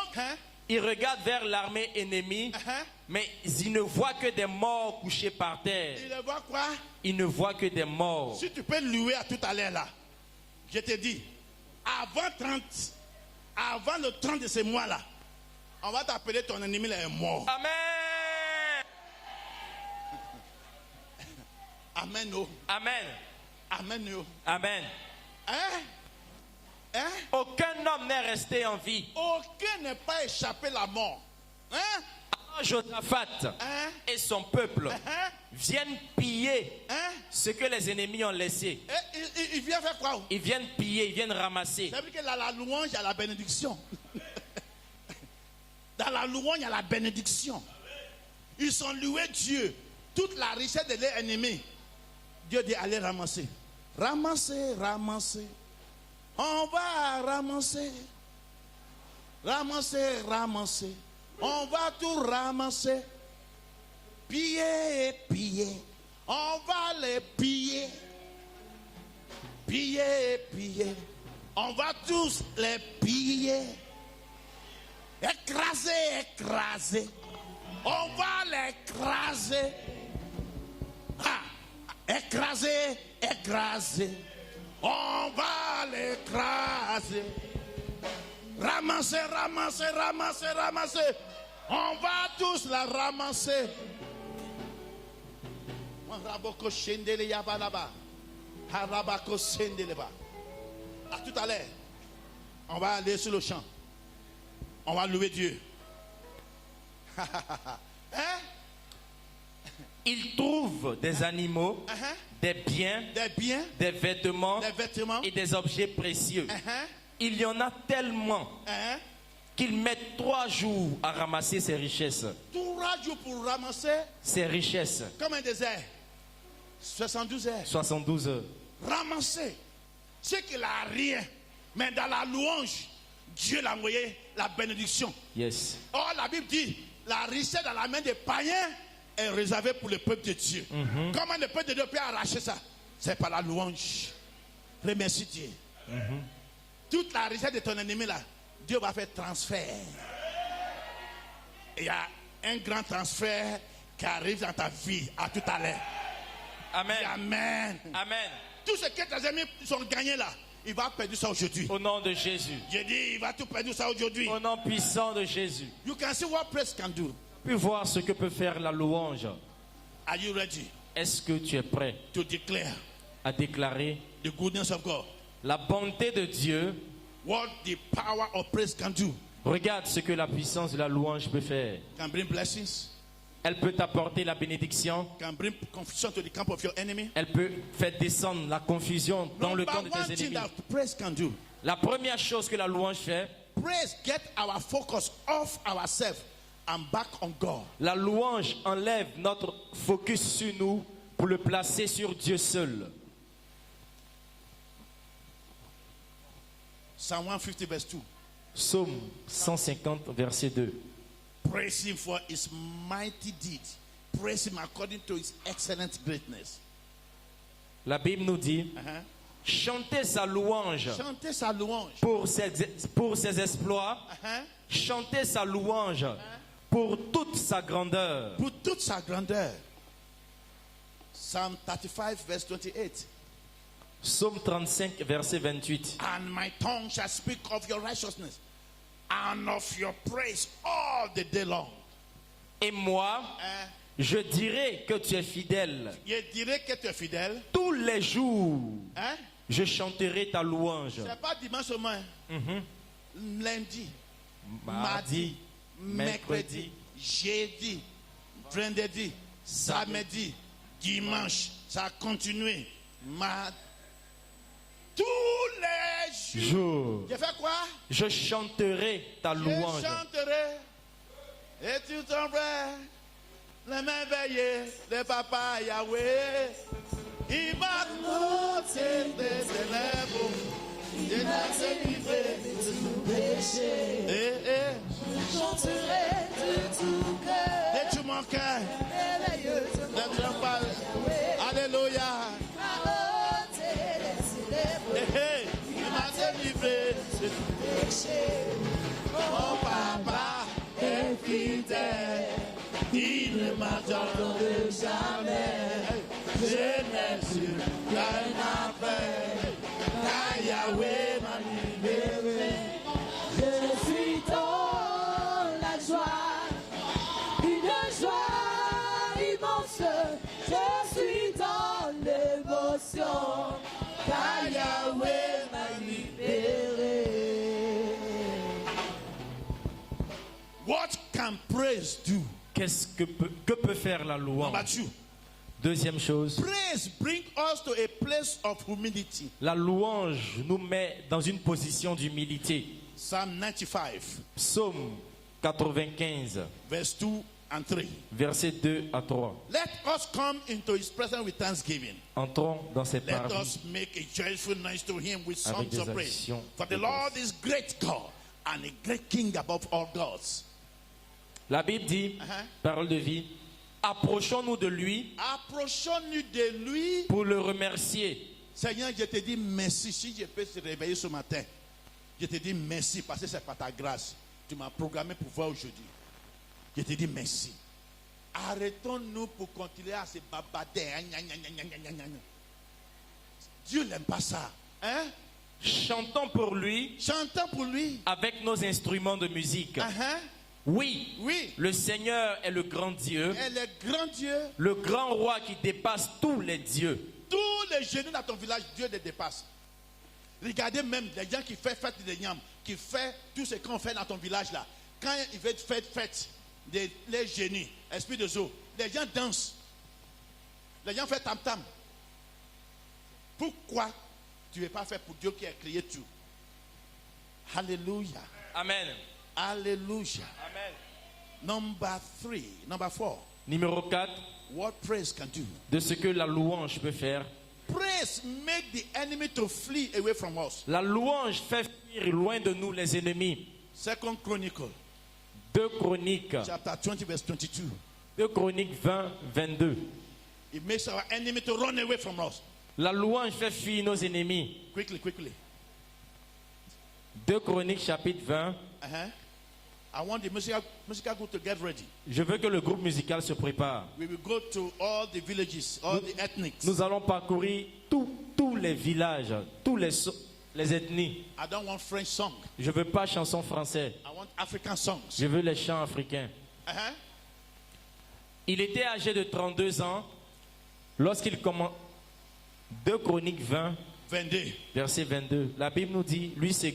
Ils regardent vers l'armée ennemie, mais ils ne voient que des morts couchés par terre. ils le voient quoi? Ils ne voient que des morts. Si tu peux louer à tout à l'heure là, je te dis, avant le 30 de ce mois là, on va t'appeler ton ennemi là est mort. Amen. Amen oh. Amen. Amen oh. Amen. Aucun homme n'est resté en vie. Aucun n'est pas échappé la mort. Alors Josaphat et son peuple viennent piller ce que les ennemis ont laissé. Il vient faire quoi? Ils viennent piller, ils viennent ramasser. Ça veut dire que dans la louange, il y a la bénédiction. Dans la louange, il y a la bénédiction. Ils ont loué Dieu. Toute la richesse de leurs ennemis. Dieu dit allez ramasser. Ramasser, ramasser. On va ramasser. Ramasser, ramasser. On va tout ramasser. Piller, piller. On va les piller. Piller, piller. On va tous les piller. Écraser, écraser. On va l'écraser. Écraser, écraser. On va l'écraser. Ramasser, ramasser, ramasser, ramasser. On va tous la ramasser. À tout à l'heure, on va aller sur le champ. On va louer Dieu. Ils trouvent des animaux, des biens, des vêtements et des objets précieux. Il y en a tellement qu'ils mettent 3 jours à ramasser ces richesses. 3 jours pour ramasser Ces richesses. comme un désert. 72 heures. 72 heures. Ramasser. C'est qu'il n'a rien. Mais dans la louange, Dieu l'a envoyé la bénédiction. Yes. Or, la Bible dit, la richesse dans la main des païens est réservée pour le peuple de Dieu. Comment le peuple de Dieu peut arracher ça? C'est par la louange. Remercie Dieu. Toute la richesse de ton ennemi là, Dieu va faire transfert. Et il y a un grand transfert qui arrive dans ta vie à tout à l'heure. Amen. Amen. Amen. Tout ce que tes amis sont gagnés là, il va perdre ça aujourd'hui. Au nom de Jésus. J'ai dit, il va tout perdre ça aujourd'hui. Au nom puissant de Jésus. You can see what praise can do. Puis voir ce que peut faire la louange. Are you ready Est-ce que tu es prêt to declare à déclarer the goodness of God? la bonté de Dieu? What the power of praise can do? Regarde ce que la puissance de la louange peut faire. Can bring blessings. Elle peut t'apporter la bénédiction. Can bring confusion to the camp of your enemy. Elle peut faire descendre la confusion dans le camp de Number one tes thing ennemis. that praise can do. La première chose que la louange fait, Praise get our focus off ourselves and back on God. La louange enlève notre focus sur nous pour le placer sur Dieu seul. Psalm 150 verse 2. Psaume 150, verset 2. Praise him for his mighty deed. Praise him according to his excellent greatness. La Bible nous dit, chantez sa louange Chantez sa louange. pour ses exploits, chantez sa louange pour toute sa grandeur. Pour toute sa grandeur. Psalm 35 verse 28. Psaume 35, verset 28. And my tongue shall speak of your righteousness and of your praise all the day long. Et moi, je dirai que tu es fidèle. Je dirais que tu es fidèle. Tous les jours, Hein? je chanterai ta louange. C'est pas dimanche seulement. Lundi, Mardi, mercredi, jeudi, vendredi, samedi, dimanche. Ça a continué. Tous les jours. jour, Je fais quoi? je chanterai ta Je louange. chanterai. Et tu tomberais. Les mains veillées de papa Yahweh. Il m'a ôté des ténèbres. Il m'a délivré de tout péché. Je chanterai de tout cœur. Et tu mon cœur. Merveilleux de mon De ton parle. Alléluia. Il m'a délivré de tout péché. mon papa est fidèle. Il ne m'abandonne jamais. Je n'ai sur rien à faire. Car Yahweh m'a libéré. Je suis dans la joie, une joie immense. Je suis dans l'émotion, car Yahweh m'a libéré. What can praise do? Qu'est-ce que peut faire la Number louange? 2. Deuxième chose, Praise brings us to a place of humility. la louange nous met dans une position d'humilité. Psalm 95, Psaume 95, verse 2 and 3. versets 2 à 3. Let us come into his presence with thanksgiving. Entrons dans ses Let parvis. us make a joyful noise to him with Avec songs des of praise. actions For the de Lord is great God and a great king above all gods. La Bible dit, parole de vie, approchons-nous de lui Approchons-nous de lui. pour le remercier. Seigneur, je te dis merci. Si je peux te réveiller ce matin, je te dis merci parce que c'est par ta grâce. Tu m'as programmé pour voir aujourd'hui. Je te dis merci. Arrêtons-nous pour continuer à se babader. Dieu n'aime pas ça. Hein? Chantons pour lui Chantons pour lui. avec nos instruments de musique. Uh-huh. Oui, Oui. le Seigneur est le grand Dieu, Et le grand Dieu, le grand roi qui dépasse tous les dieux. tous les génies dans ton village, Dieu les dépasse. Regardez même les gens qui font fête des Nyam, qui font tout ce qu'on fait dans ton village là. Quand ils veulent faire fête, les génies, esprit de zoo, les gens dansent. Les gens font tam-tam. Pourquoi tu ne veux pas faire pour Dieu qui a créé tout? Alléluia. Amen. Alléluia. Amen. Number 4. Numéro 4, What praise can do? de ce que la louange peut faire. Praise make the enemy to flee away from us. La louange fait fuir loin de nous les ennemis. Second Chronicle, 2 Chroniques, chapter 20, verse 22. 2 Chroniques 20, 22. It makes our enemy to run away from us. La louange fait fuir nos ennemis. Quickly. 2 Chroniques chapitre 20. I want the musical group to get ready. Je veux que le groupe musical se prépare. We will go to all the villages, all the ethnics. Nous allons parcourir tous les villages, les ethnies. I don't want French song. Je ne veux pas chansons françaises. I want African songs. Je veux les chants africains. Il était âgé de 32 ans lorsqu'il commence. 2 Chroniques 20, 22. verset 22. La Bible nous dit, Louis II,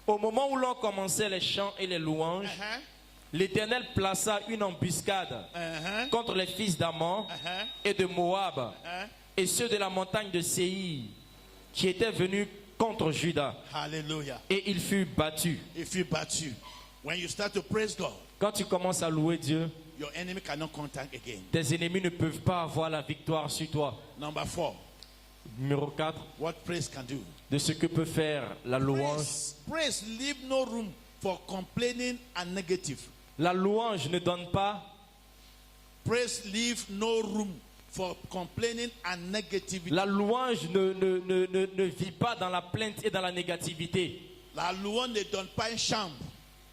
au moment où l'on commençait les chants et les louanges, l'Éternel plaça une embuscade contre les fils d'Ammon et de Moab et ceux de la montagne de Séir qui étaient venus contre Juda. Hallelujah. Et il fut battu. If you battu, when you start to praise God, Quand tu commences à louer Dieu, your enemy cannot contact again. tes ennemis ne peuvent pas avoir la victoire sur toi. Number 4, Numéro 4, what praise can do. de ce que peut faire la louange. Praise leave no room for complaining and negative. La louange ne donne pas, Praise leave no room for complaining and negativity. la louange ne vit pas dans la plainte et dans la négativité. La louange ne donne pas une chambre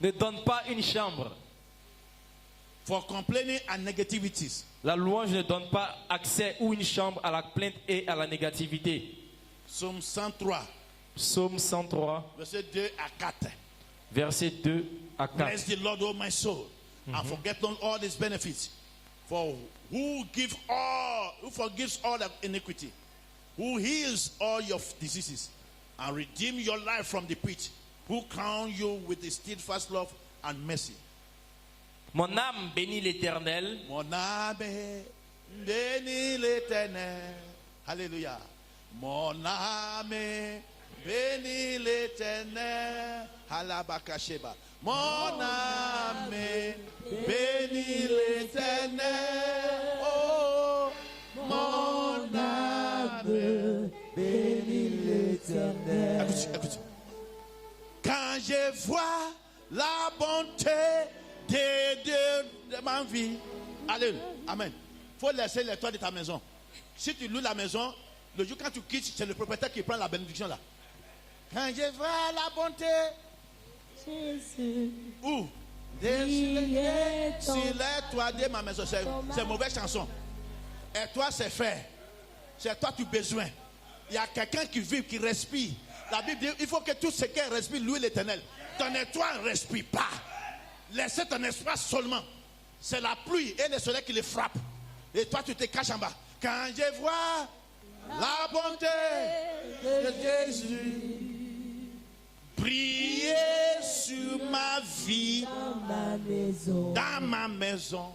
Ne donne pas une chambre. for complaining and negativities. La louange ne donne pas accès ou une chambre à la plainte et à la négativité. Psaume 103, Psaume 103, verset 2 à 4. versets 2 à 4. Bless the Lord, O my soul, and forget not all his benefits. For who forgives all the iniquity, who heals all your diseases, and redeem your life from the pit, who crown you with his steadfast love and mercy. Mon âme bénit l'Éternel. Mon âme bénit l'Éternel. Alléluia. Mon âme bénit l'Éternel. Halabakasheba. Mon âme bénit l'Éternel. Oh, mon âme bénis l'Éternel. Écoute. Quand je vois la bonté de ma vie. Alléluia. Amen. Il faut laisser les toits de ta maison. Si tu loues la maison, le jour quand tu quittes, c'est le propriétaire qui prend la bénédiction là. Quand je vois la bonté, Jésus, où? Sur les toits de ma maison. C'est une mauvaise chanson. Et toi, c'est fait. C'est toi, tu as besoin. Il y a quelqu'un qui vit, qui respire. La Bible dit il faut que tout ce qui respire loue l'Éternel. Ton étoile ne respire pas. Laissez ton espace seulement. C'est la pluie et le soleil qui les frappe. Et toi, tu te caches en bas. Quand je vois la bonté de Jésus briller sur ma vie, dans ma maison,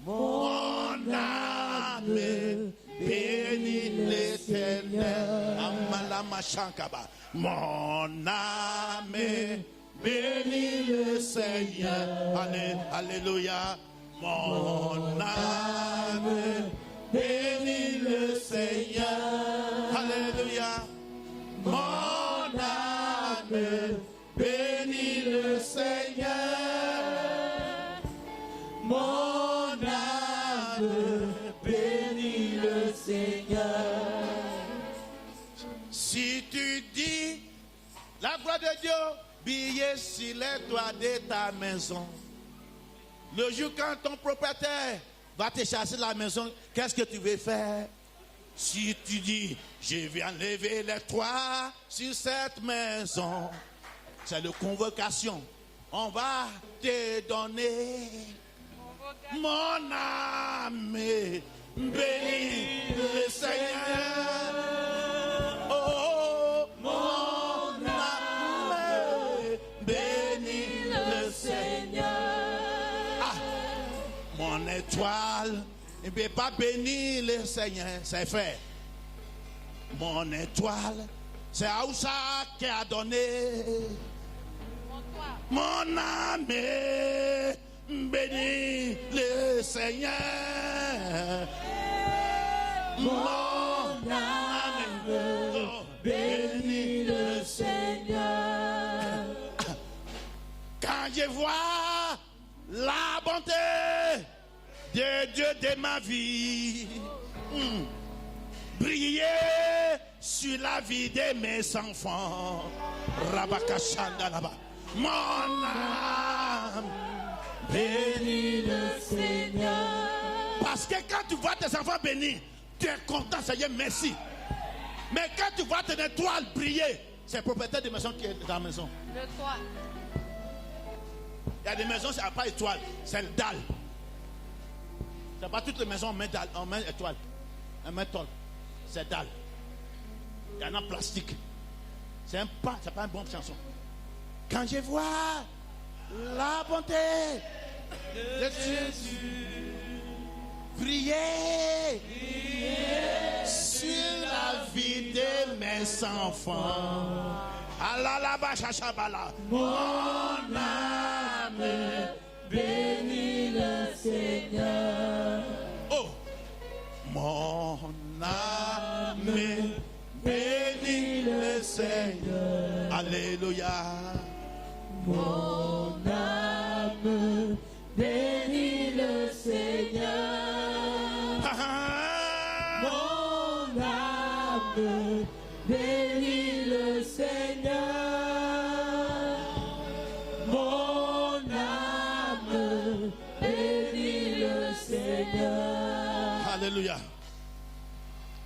mon âme bénit l'Éternel. Mon âme bénis le Seigneur. Alléluia. Mon âme bénis le Seigneur. Alléluia. Mon âme bénis le Seigneur. Mon âme bénis le Seigneur. Si tu dis la gloire de Dieu briller sur les toits de ta maison. Le jour quand ton propriétaire va te chasser la maison, qu'est-ce que tu veux faire? Si tu dis, je vais enlever les toits sur cette maison, c'est la convocation. On va te donner mon âme, bénis le Seigneur. Oh, mon âme, bénis le Seigneur. Ah, mon étoile, ne peut pas bénir le Seigneur, c'est fait. Mon étoile, c'est Aoussa qui a donné. Mon âme, bénis le Seigneur. Mon âme, bénis le Seigneur. Quand je vois la bonté de Dieu de ma vie briller sur la vie de mes enfants, Rabakashanda là-bas. Mon âme bénis le Seigneur. Parce que quand tu vois tes enfants bénis, tu es content, Seigneur, merci. Mais quand tu vois tes étoiles briller, c'est le propriétaire de maison qui est dans la maison. Le toit. Il y a des maisons, c'est pas étoile, c'est le dalle. C'est pas toutes les maisons, on met étoile, on met tôle. C'est dalle. Il y en a plastique. C'est pas une bonne chanson. Quand je vois la bonté de Jésus briller sur la vie de mes enfants. Mon âme bénis le Seigneur. Oh, mon âme bénis le Seigneur. Alléluia. Mon âme bénis le Seigneur. Mon âme bénis le Seigneur. Mon âme bénis le Seigneur. Hallelujah.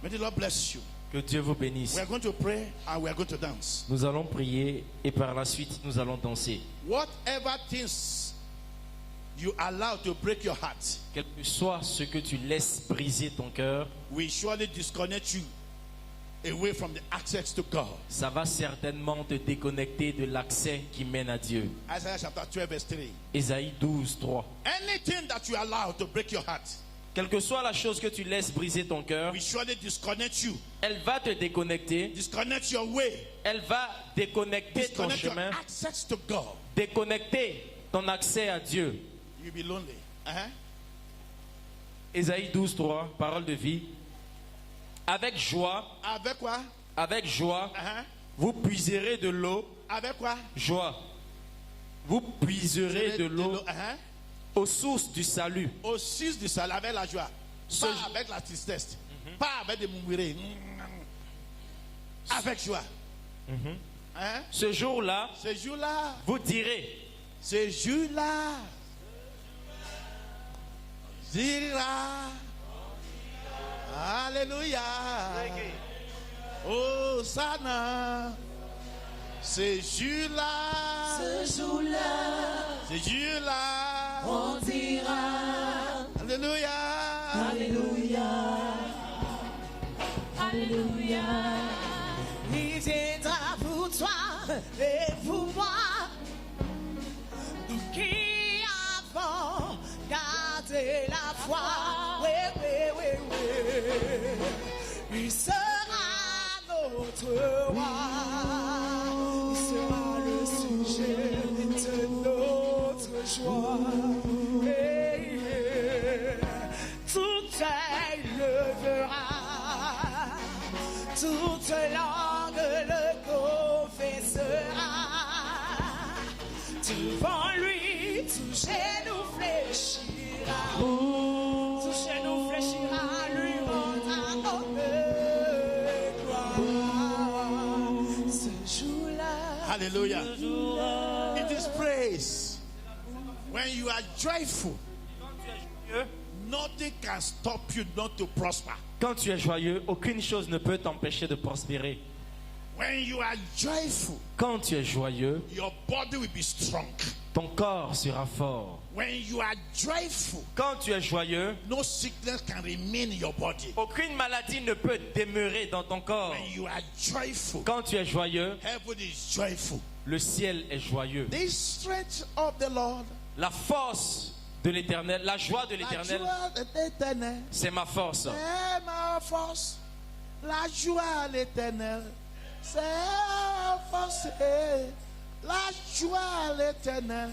May the Lord bless you. Que Dieu vous bénisse. We are going to pray and we are going to dance. Nous allons prier et par la suite nous allons danser. Whatever things you allow to break your heart, Quel que soit ce que tu laisses briser ton cœur, will surely disconnect you away from the access to God. ça va certainement te déconnecter de l'accès qui mène à Dieu. Isaiah chapter 12 verse 3. Ésaïe 12, 3. Anything that you allow to break your heart, Quelle que soit la chose que tu laisses briser ton cœur, will surely disconnect you, elle va te déconnecter. disconnect your way, Elle va déconnecter ton disconnect your chemin, access to God. déconnecter ton accès à Dieu. You'll be lonely. Ésaïe 12, 3, parole de vie. Avec joie, Avec quoi? vous puiserez de l'eau. Avec quoi? Joie. Vous puiserez de l'eau aux sources du salut. Au 6 du salut avec la joie. Pas avec la tristesse. Pas avec des murmurés. Avec joie. Ce jour-là, Ce jour-là. vous direz, Ce jour-là. Dira. Alléluia. Oh, Sana. Ce jour-là. Ce jour-là, Ce jour-là. on dira Alléluia. Alléluia, Alléluia. Il viendra pour toi et pour moi, nous qui avons gardé la foi. Oui, oui, oui, oui. Il sera notre roi. Il sera le sujet de notre joie. Hey, yeah. Tout œil le verra, toute langue le confessera. Devant lui, tout genou fléchira. Tout genou fléchira, lui rendra honneur et gloire. Ce jour-là, Hallelujah. It is praise. When you are joyful, nothing can stop you not to prosper. quand tu es joyeux, aucune chose ne peut t'empêcher de prospérer. When you are joyful, Quand tu es joyeux, your body will be strong. ton corps sera fort. When you are joyful, Quand tu es joyeux, no sickness can remain in your body. aucune maladie ne peut demeurer dans ton corps. When you are joyful, Quand tu es joyeux, heaven is joyful. le ciel est joyeux. The strength of the Lord, La force de l'éternel, la joie de la l'éternel, joie de l'éternel, c'est ma force. c'est ma force. La joie de l'éternel, c'est ma force. La joie de l'éternel,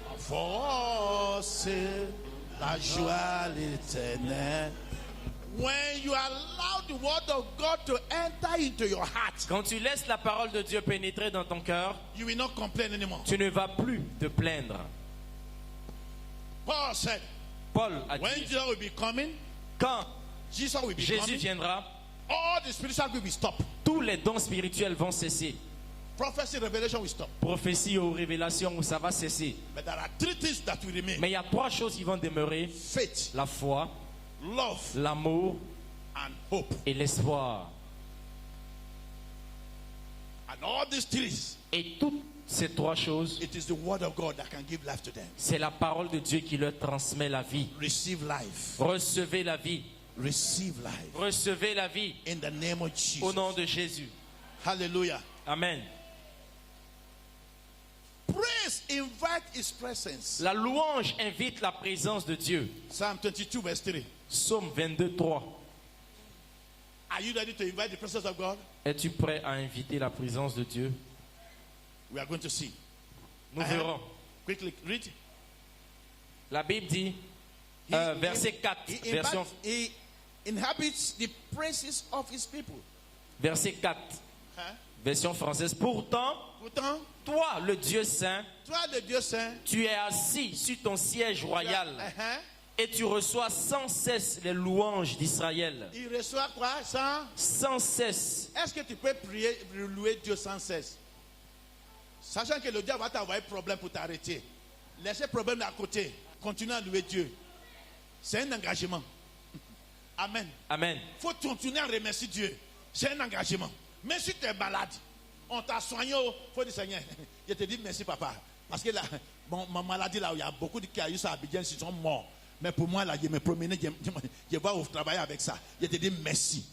ma force. La joie de l'éternel. When you allow the word of God to enter into your heart, Quand tu laisses la parole de Dieu pénétrer dans ton cœur, you will not complain anymore. tu ne vas plus te plaindre. Paul said, Paul a when dit, Jesus will be coming, quand Jesus will be Jésus coming, viendra, all the spiritual will be stopped. tous les dons spirituels vont cesser. Prophecy, revelation will stop. Prophétie ou révélation, ça va cesser. But there are three things that will remain. Mais il y a trois choses qui vont demeurer. Faith, La foi, love, l'amour and hope. et l'espoir. And all these three, Et toutes ces trois choses, it is the word of God that can give life to them. c'est la parole de Dieu qui leur transmet la vie. Receive life. Recevez la vie. Receive life. Recevez la vie In the name of au Jesus. nom de Jésus. Hallelujah. Amen. Praise invite his presence. La louange invite la présence de Dieu. Psalm 22 verse 3. Psaume 22, 3. Are you ready to invite the presence of God? Es-tu prêt à inviter la présence de Dieu? We are going to see. Nous verrons. Quickly read. La Bible dit, verset 4, version, he inhabits the praises of his people. verset 4, Hein? version française. Pourtant, toi, le Dieu saint, toi, le Dieu saint, tu es assis sur ton siège royal et tu reçois sans cesse les louanges d'Israël. il reçoit quoi? Sans cesse. Est-ce que tu peux prier, louer Dieu sans cesse? Sachant que le diable va t'envoyer problème pour t'arrêter. Laissez le problème à côté. Continue à louer Dieu. C'est un engagement. Amen. Amen. Il faut continuer à remercier Dieu. C'est un engagement. Même si tu es malade, on t'a soigné, il faut dire Seigneur, je te dis merci papa. Parce que là, ma maladie là, où il y a beaucoup de qui a eu ça à Abidjan, ils sont morts. Mais pour moi là, je me promenais, je vais au travail avec ça. Je te dis merci.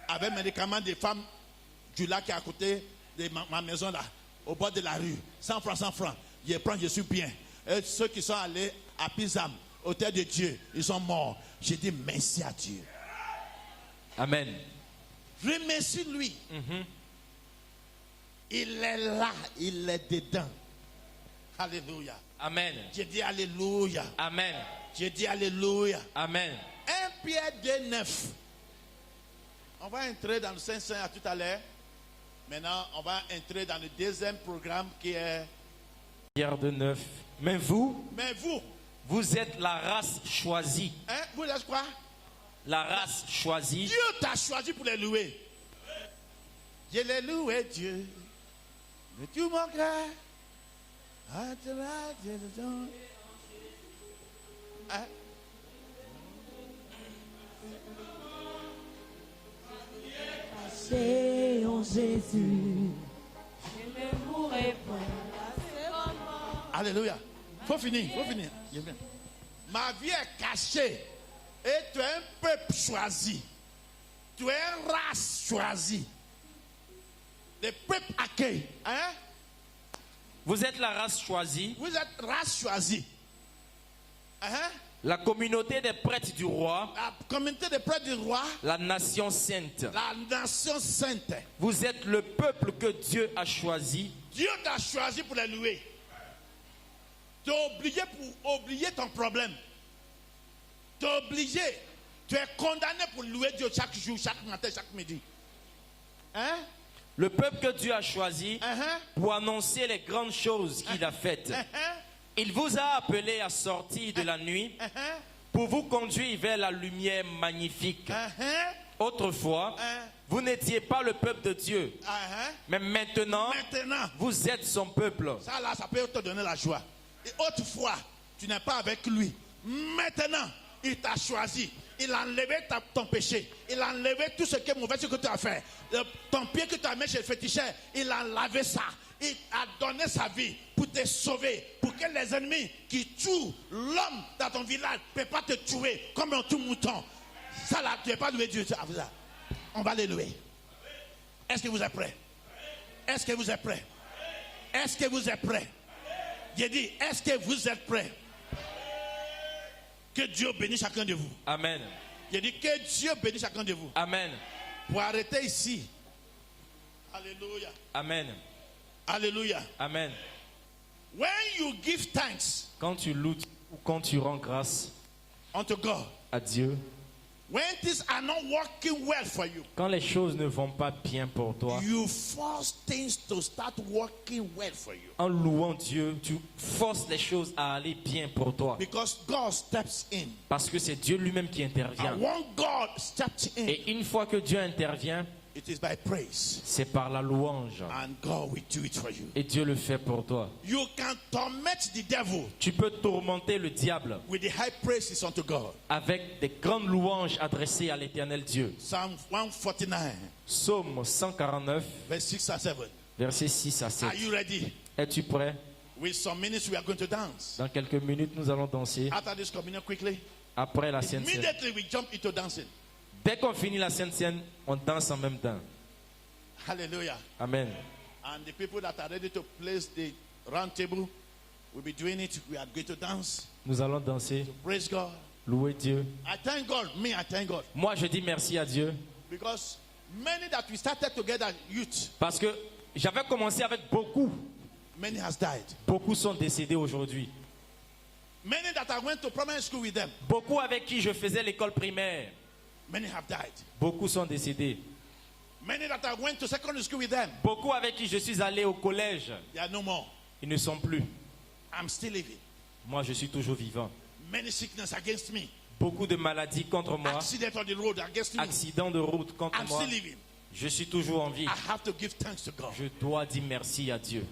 Avec mes médicaments des femmes du lac qui est à côté de ma maison là, au bord de la rue, 100 francs. Je prends, je suis bien. Et ceux qui sont allés à Pisam, au terre de Dieu, ils sont morts. Je dis merci à Dieu. Amen. Remercie-lui. Il est là, il est dedans. Alléluia. Amen. J'ai dit alléluia. Amen. J'ai dit alléluia. Amen. 1 Pierre 2:9. On va entrer dans le Saint-Saint à tout à l'heure. Maintenant, on va entrer dans le deuxième programme qui est... Pierre 2:9. Mais vous, vous êtes la race choisie. hein, vous êtes quoi? La race choisie. Dieu t'a choisi pour les louer. Je l'ai loué, Dieu. De tout mon cœur. Hein? C'est en Jésus. Je ne mourrai pas. Alléluia. Faut finir. Je viens. Ma vie est cachée. Et tu es un peuple choisi. Tu es une race choisie. Le peuple accueille. Hein? Vous êtes la race choisie. Vous êtes race choisie. Hein? La communauté des prêtres du roi. La communauté des prêtres du roi. La nation sainte. La nation sainte. Vous êtes le peuple que Dieu a choisi. Dieu t'a choisi pour les louer. Tu es obligé pour oublier ton problème. Tu es obligé. Tu es condamné pour louer Dieu chaque jour, chaque matin, chaque midi. Hein? Le peuple que Dieu a choisi pour annoncer les grandes choses qu'il a faites. Il vous a appelé à sortir de la nuit pour vous conduire vers la lumière magnifique. Autrefois, vous n'étiez pas le peuple de Dieu. Mais maintenant, vous êtes son peuple. Ça là, ça peut te donner la joie. Et autrefois, tu n'es pas avec lui. Maintenant, il t'a choisi. Il a enlevé ton péché. Il a enlevé tout ce qui est mauvais, ce que tu as fait. Ton pied que tu as mis chez le féticheur, il a lavé ça. Il a donné sa vie pour te sauver. Pour que les ennemis qui tuent l'homme dans ton village ne peuvent pas te tuer comme un tout mouton. Ça là, tu n'es pas loué Dieu. On va les louer. Est-ce que vous êtes prêts? Est-ce que vous êtes prêts? Est-ce que vous êtes prêts? J'ai dit, est-ce que vous êtes prêts? Que Dieu bénisse chacun de vous. Amen. J'ai dit que Dieu bénisse chacun de vous. Amen. Pour arrêter ici. Alléluia. Amen. Alléluia. Amen. When you give thanks quand tu loues ou quand tu rends grâce unto God, à Dieu, when things are not working well for you, quand les choses ne vont pas bien pour toi, you force things to start working well for you. En louant Dieu, tu forces les choses à aller bien pour toi. Because God steps in. Parce que c'est Dieu lui-même qui intervient. And when God steps in, et une fois que Dieu intervient, it is by praise. C'est par la louange. And God will do it for you. Et Dieu le fait pour toi. You can torment the devil. Tu peux tourmenter le diable. With the high praises unto God. Avec des grandes louanges adressées à l'Éternel Dieu. Psalm 149. Psaume 149. Verset 6 à 7. Versets 6 à 7. Are you ready? Es-tu prêt? With some minutes we are going to dance. Dans quelques minutes, nous allons danser. After this communion quickly. Après la Sainte Seine. Immediately we jump into dancing. Dès qu'on finit la Sainte Seine, on danse en même temps. Hallelujah. Amen. And the people that are ready to place the round table will be doing it. We are going to dance. Nous allons danser. To praise God. Louer Dieu. I thank God. Me, I thank God. Moi, je dis merci à Dieu. Because many that we started together, youth. Parce que j'avais commencé avec beaucoup. Many has died. Beaucoup sont décédés aujourd'hui. Many that I went to primary school with them, Beaucoup avec qui je faisais l'école primaire, many have died. beaucoup sont décédés. Many that I went to secondary school with them, Beaucoup avec qui je suis allé au collège, they are no more. ils ne sont plus. I'm still living. Moi, je suis toujours vivant. Many sickness against me. Beaucoup de maladies contre moi, Accident on the road against me. accidents de route contre I'm moi. still living. Je suis toujours en vie. I have to give thanks to God. Je dois dire merci à Dieu.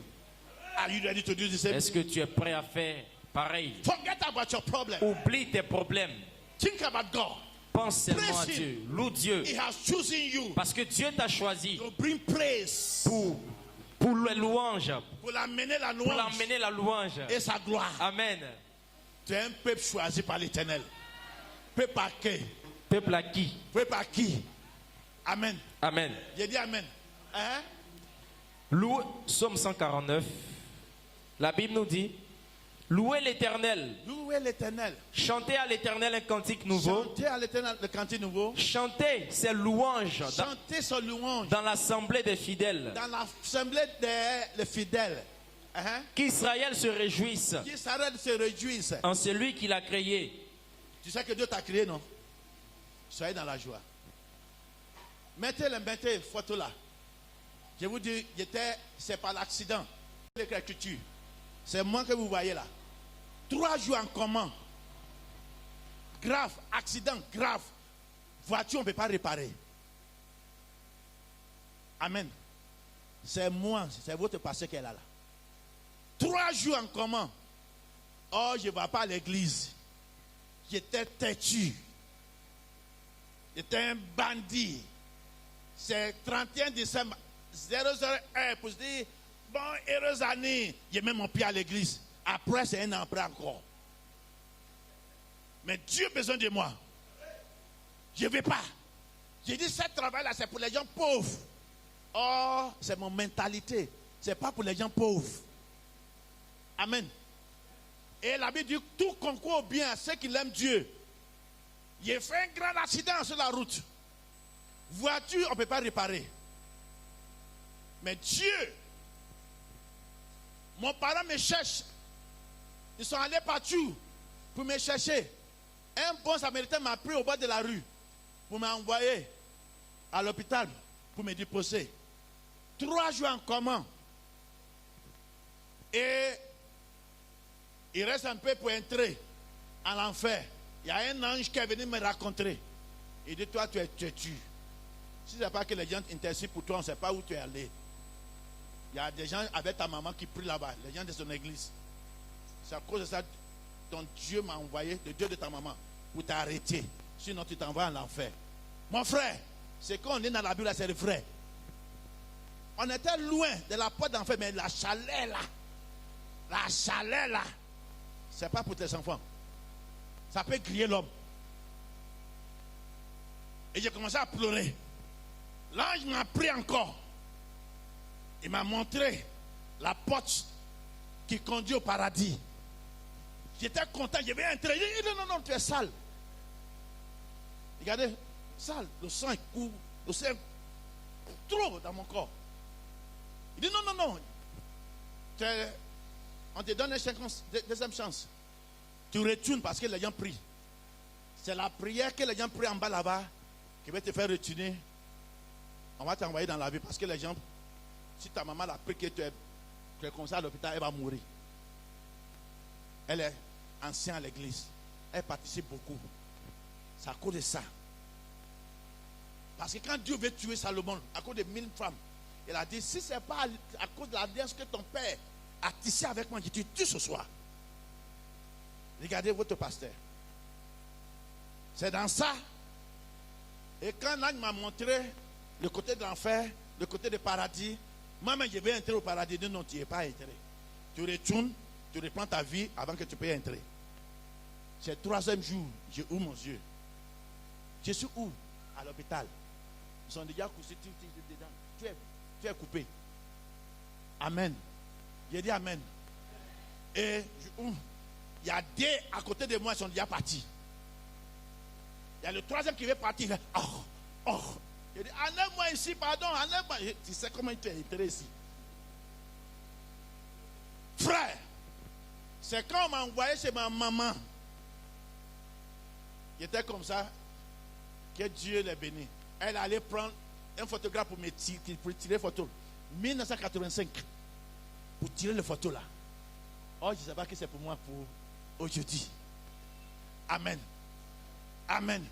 Are you ready to do the same? Est-ce que tu es prêt à faire pareil? Forget about your problem. Oublie tes problèmes. Think about God. Pense seulement à Praise Dieu. Loue Dieu. He has chosen you Parce que Dieu t'a choisi to bring praise, pour la louange, pour l'amener la pour louange l'emmener la louange. et sa gloire. Amen. Tu es un peuple choisi par l'Éternel. Peuple par qui? Peuple à qui? Peuple par qui? Amen. Amen. J'ai dit Amen. Hein? Louez, Psaume 149. La Bible nous dit, louez l'Éternel. Louez l'Éternel. Chantez à l'Éternel un cantique nouveau. Chantez à l'Éternel le cantique nouveau. Chantez ses louanges Chantez son louange dans l'assemblée des fidèles. dans l'assemblée des fidèles. Hein? Qu'Israël se réjouisse Qu'Israël se réjouisse. en celui qui l'a créé. Tu sais que Dieu t'a créé, non? Soyez dans la joie. Mettez les photos là. Je vous dis, c'est pas l'accident. L'écriture. C'est moi que vous voyez là. 3 jours en commun. Grave, accident grave. Voiture, on ne peut pas réparer. Amen. C'est moi, c'est votre pasteur qui est là. 3 jours en commun. Oh, je ne vais pas à l'église. J'étais têtu. J'étais un bandit. C'est 31 décembre 001 pour se dire, bon, heureuse année. J'ai mis mon pied à l'église. Après, c'est un an après encore. Mais Dieu a besoin de moi. Je ne vais pas. J'ai dit, ce travail-là, c'est pour les gens pauvres. Oh, c'est mon mentalité. Ce n'est pas pour les gens pauvres. Amen. Et la Bible dit, tout concourt bien à ceux qui l'aiment Dieu. J'ai fait un grand accident sur la route. Voiture, on ne peut pas réparer. Mais Dieu, mon parent me cherche. Ils sont allés partout pour me chercher. Un bon samaritain m'a pris au bord de la rue pour m'envoyer à l'hôpital pour me déposer. 3 jours en commun. Et il reste un peu pour entrer en l'enfer. Il y a un ange qui est venu me rencontrer. Il dit, toi, tu es tué. Si ce n'est pas que les gens intercèdent pour toi, on ne sait pas où tu es allé. Il y a des gens avec ta maman qui prient là-bas, les gens de son église. C'est à cause de ça ton Dieu m'a envoyé, le Dieu de ta maman, pour t'arrêter. Sinon, tu t'envoies en enfer. Mon frère, c'est qu'on est dans la Bible, c'est vrai. On était loin de la porte d'enfer, mais la chaleur là, c'est pas pour tes enfants. Ça peut griller l'homme. Et j'ai commencé à pleurer. L'ange m'a pris encore. Il m'a montré la porte qui conduit au paradis. J'étais content, je vais entrer. Il dit non, tu es sale. Regardez, sale, le sang coule, le sang trop dans mon corps. Il dit non. On te donne une deuxième chance. Tu retournes parce que les gens prient. C'est la prière que les gens prient en bas là-bas qui va te faire retourner. On va t'envoyer dans la vie parce que les gens, si ta maman l'a pris que tu es comme ça à l'hôpital, elle va mourir. Elle est ancienne à l'église. Elle participe beaucoup. C'est à cause de ça. Parce que quand Dieu veut tuer Salomon, à cause de 1000 femmes, il a dit, si ce n'est pas à cause de l'alliance que ton père a tissé avec moi, je te tue ce soir. Regardez votre pasteur. C'est dans ça. Et quand l'ange m'a montré le côté de l'enfer, le côté du paradis, moi-même je vais entrer au paradis. Il dit non, tu n'y es pas entré. Tu retournes, tu reprends ta vie avant que tu puisses entrer. C'est le 3e jour, j'ai ouvert mon yeux. Je suis où? À l'hôpital. Ils sont déjà couchés dedans. Tu es coupé. Amen. J'ai dit Amen. Et il y a 2 à côté de moi, ils sont déjà partis. Il y a le 3e qui veut partir. Il fait, oh. Il dit, enlève-moi ici, pardon, enlève-moi. Tu sais comment tu es entré ici. Frère, C'est quand on m'a envoyé chez ma maman. J'étais comme ça. Que Dieu les bénisse. Elle allait prendre un photographe pour tirer photo. 1985. Pour tirer les photos là. Oh, je ne sais pas que c'est pour moi pour aujourd'hui. Amen. Amen.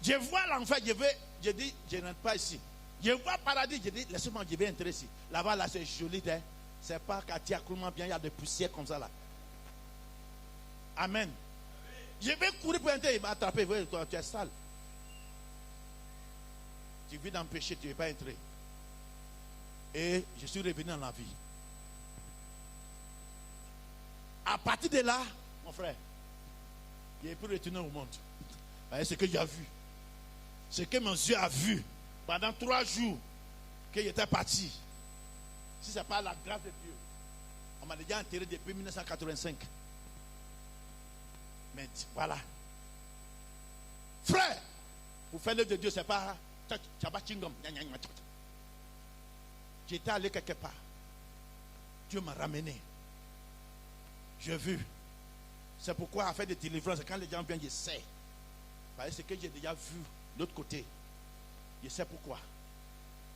Je vois l'enfer, je dis, je n'entre pas ici. Je vois paradis, je dis, laisse-moi, je vais entrer ici. Là-bas, là, c'est joli, hein. C'est pas Katia Koulman bien, il y a des poussières comme ça là. Amen. Je vais courir pour entrer, il m'a attrapé, toi, tu es sale. Tu vis dans le péché, tu ne veux pas entrer. Et je suis revenu dans la vie. À partir de là, mon frère, j'ai pu retourner au monde. Voyez ce que j'ai vu. Ce que mon yeux a vu pendant 3 jours que j'étais parti. Si ce n'est pas la grâce de Dieu, on m'a déjà enterré depuis 1985. Mais voilà. Frère, pour faire l'œuvre de Dieu, ce n'est pas j'étais allé quelque part. Dieu m'a ramené. J'ai vu. C'est pourquoi, à faire des délivrances, quand les gens viennent, je sais. Parce que ce que j'ai déjà vu de l'autre côté, je sais pourquoi.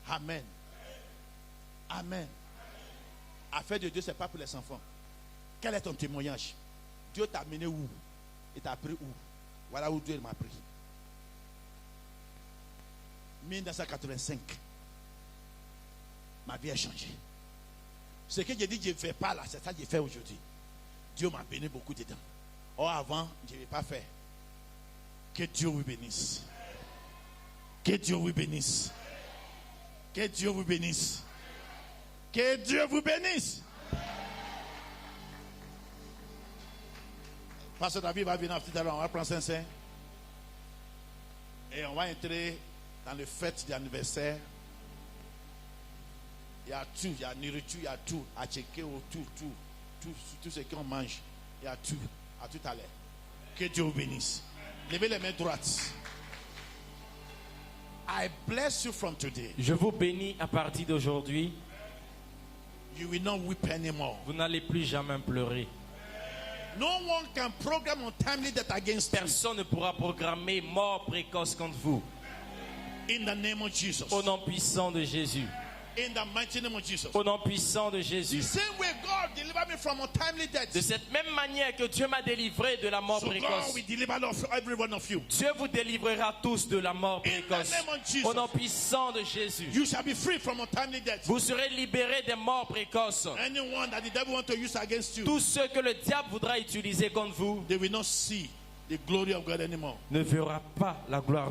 Amen. Amen. Affaire de Dieu, ce n'est pas pour les enfants. Quel est ton témoignage? Dieu t'a amené où? Et t'a pris où? Voilà où Dieu m'a pris. 1985. Ma vie a changé. Ce que j'ai dit, je ne fais pas là, c'est ça que j'ai fait aujourd'hui. Dieu m'a béni beaucoup dedans. Or avant, je ne l'ai pas fait. Que Dieu vous bénisse. Que Dieu vous bénisse. Que Dieu vous bénisse. Que Dieu vous bénisse. Pasteur David va venir tout à l'heure, on va prendre Saint-Saint. Et on va entrer dans le fête d'anniversaire. Il y a tout, il y a nourriture, il y a tout. À checker tout ce qu'on mange. Il y a tout. À tout à l'heure. Que Dieu vous bénisse. Levez les mains droites. I bless you from today. Je vous bénis à partir d'aujourd'hui. You will not weep anymore. Vous n'allez plus jamais pleurer. No one can program untimely death against you. Personne ne pourra programmer mort précoce contre vous. In the name of Jesus. Au nom puissant de Jésus. In the mighty name of Jesus. Au nom puissant de The Jésus. same way God delivered me from untimely death. De cette même manière que Dieu m'a délivré de la mort So précoce, God will deliver every one of you. Dieu vous délivrera tous de la mort précoce. In the name of Jesus. Au nom puissant de Jésus. You shall be free from untimely death. Vous serez libérés des morts précoces. Anyone that the devil want to use against you, Tous ceux que le diable voudra utiliser contre vous they will not see the glory of God anymore. ne verra pas la gloire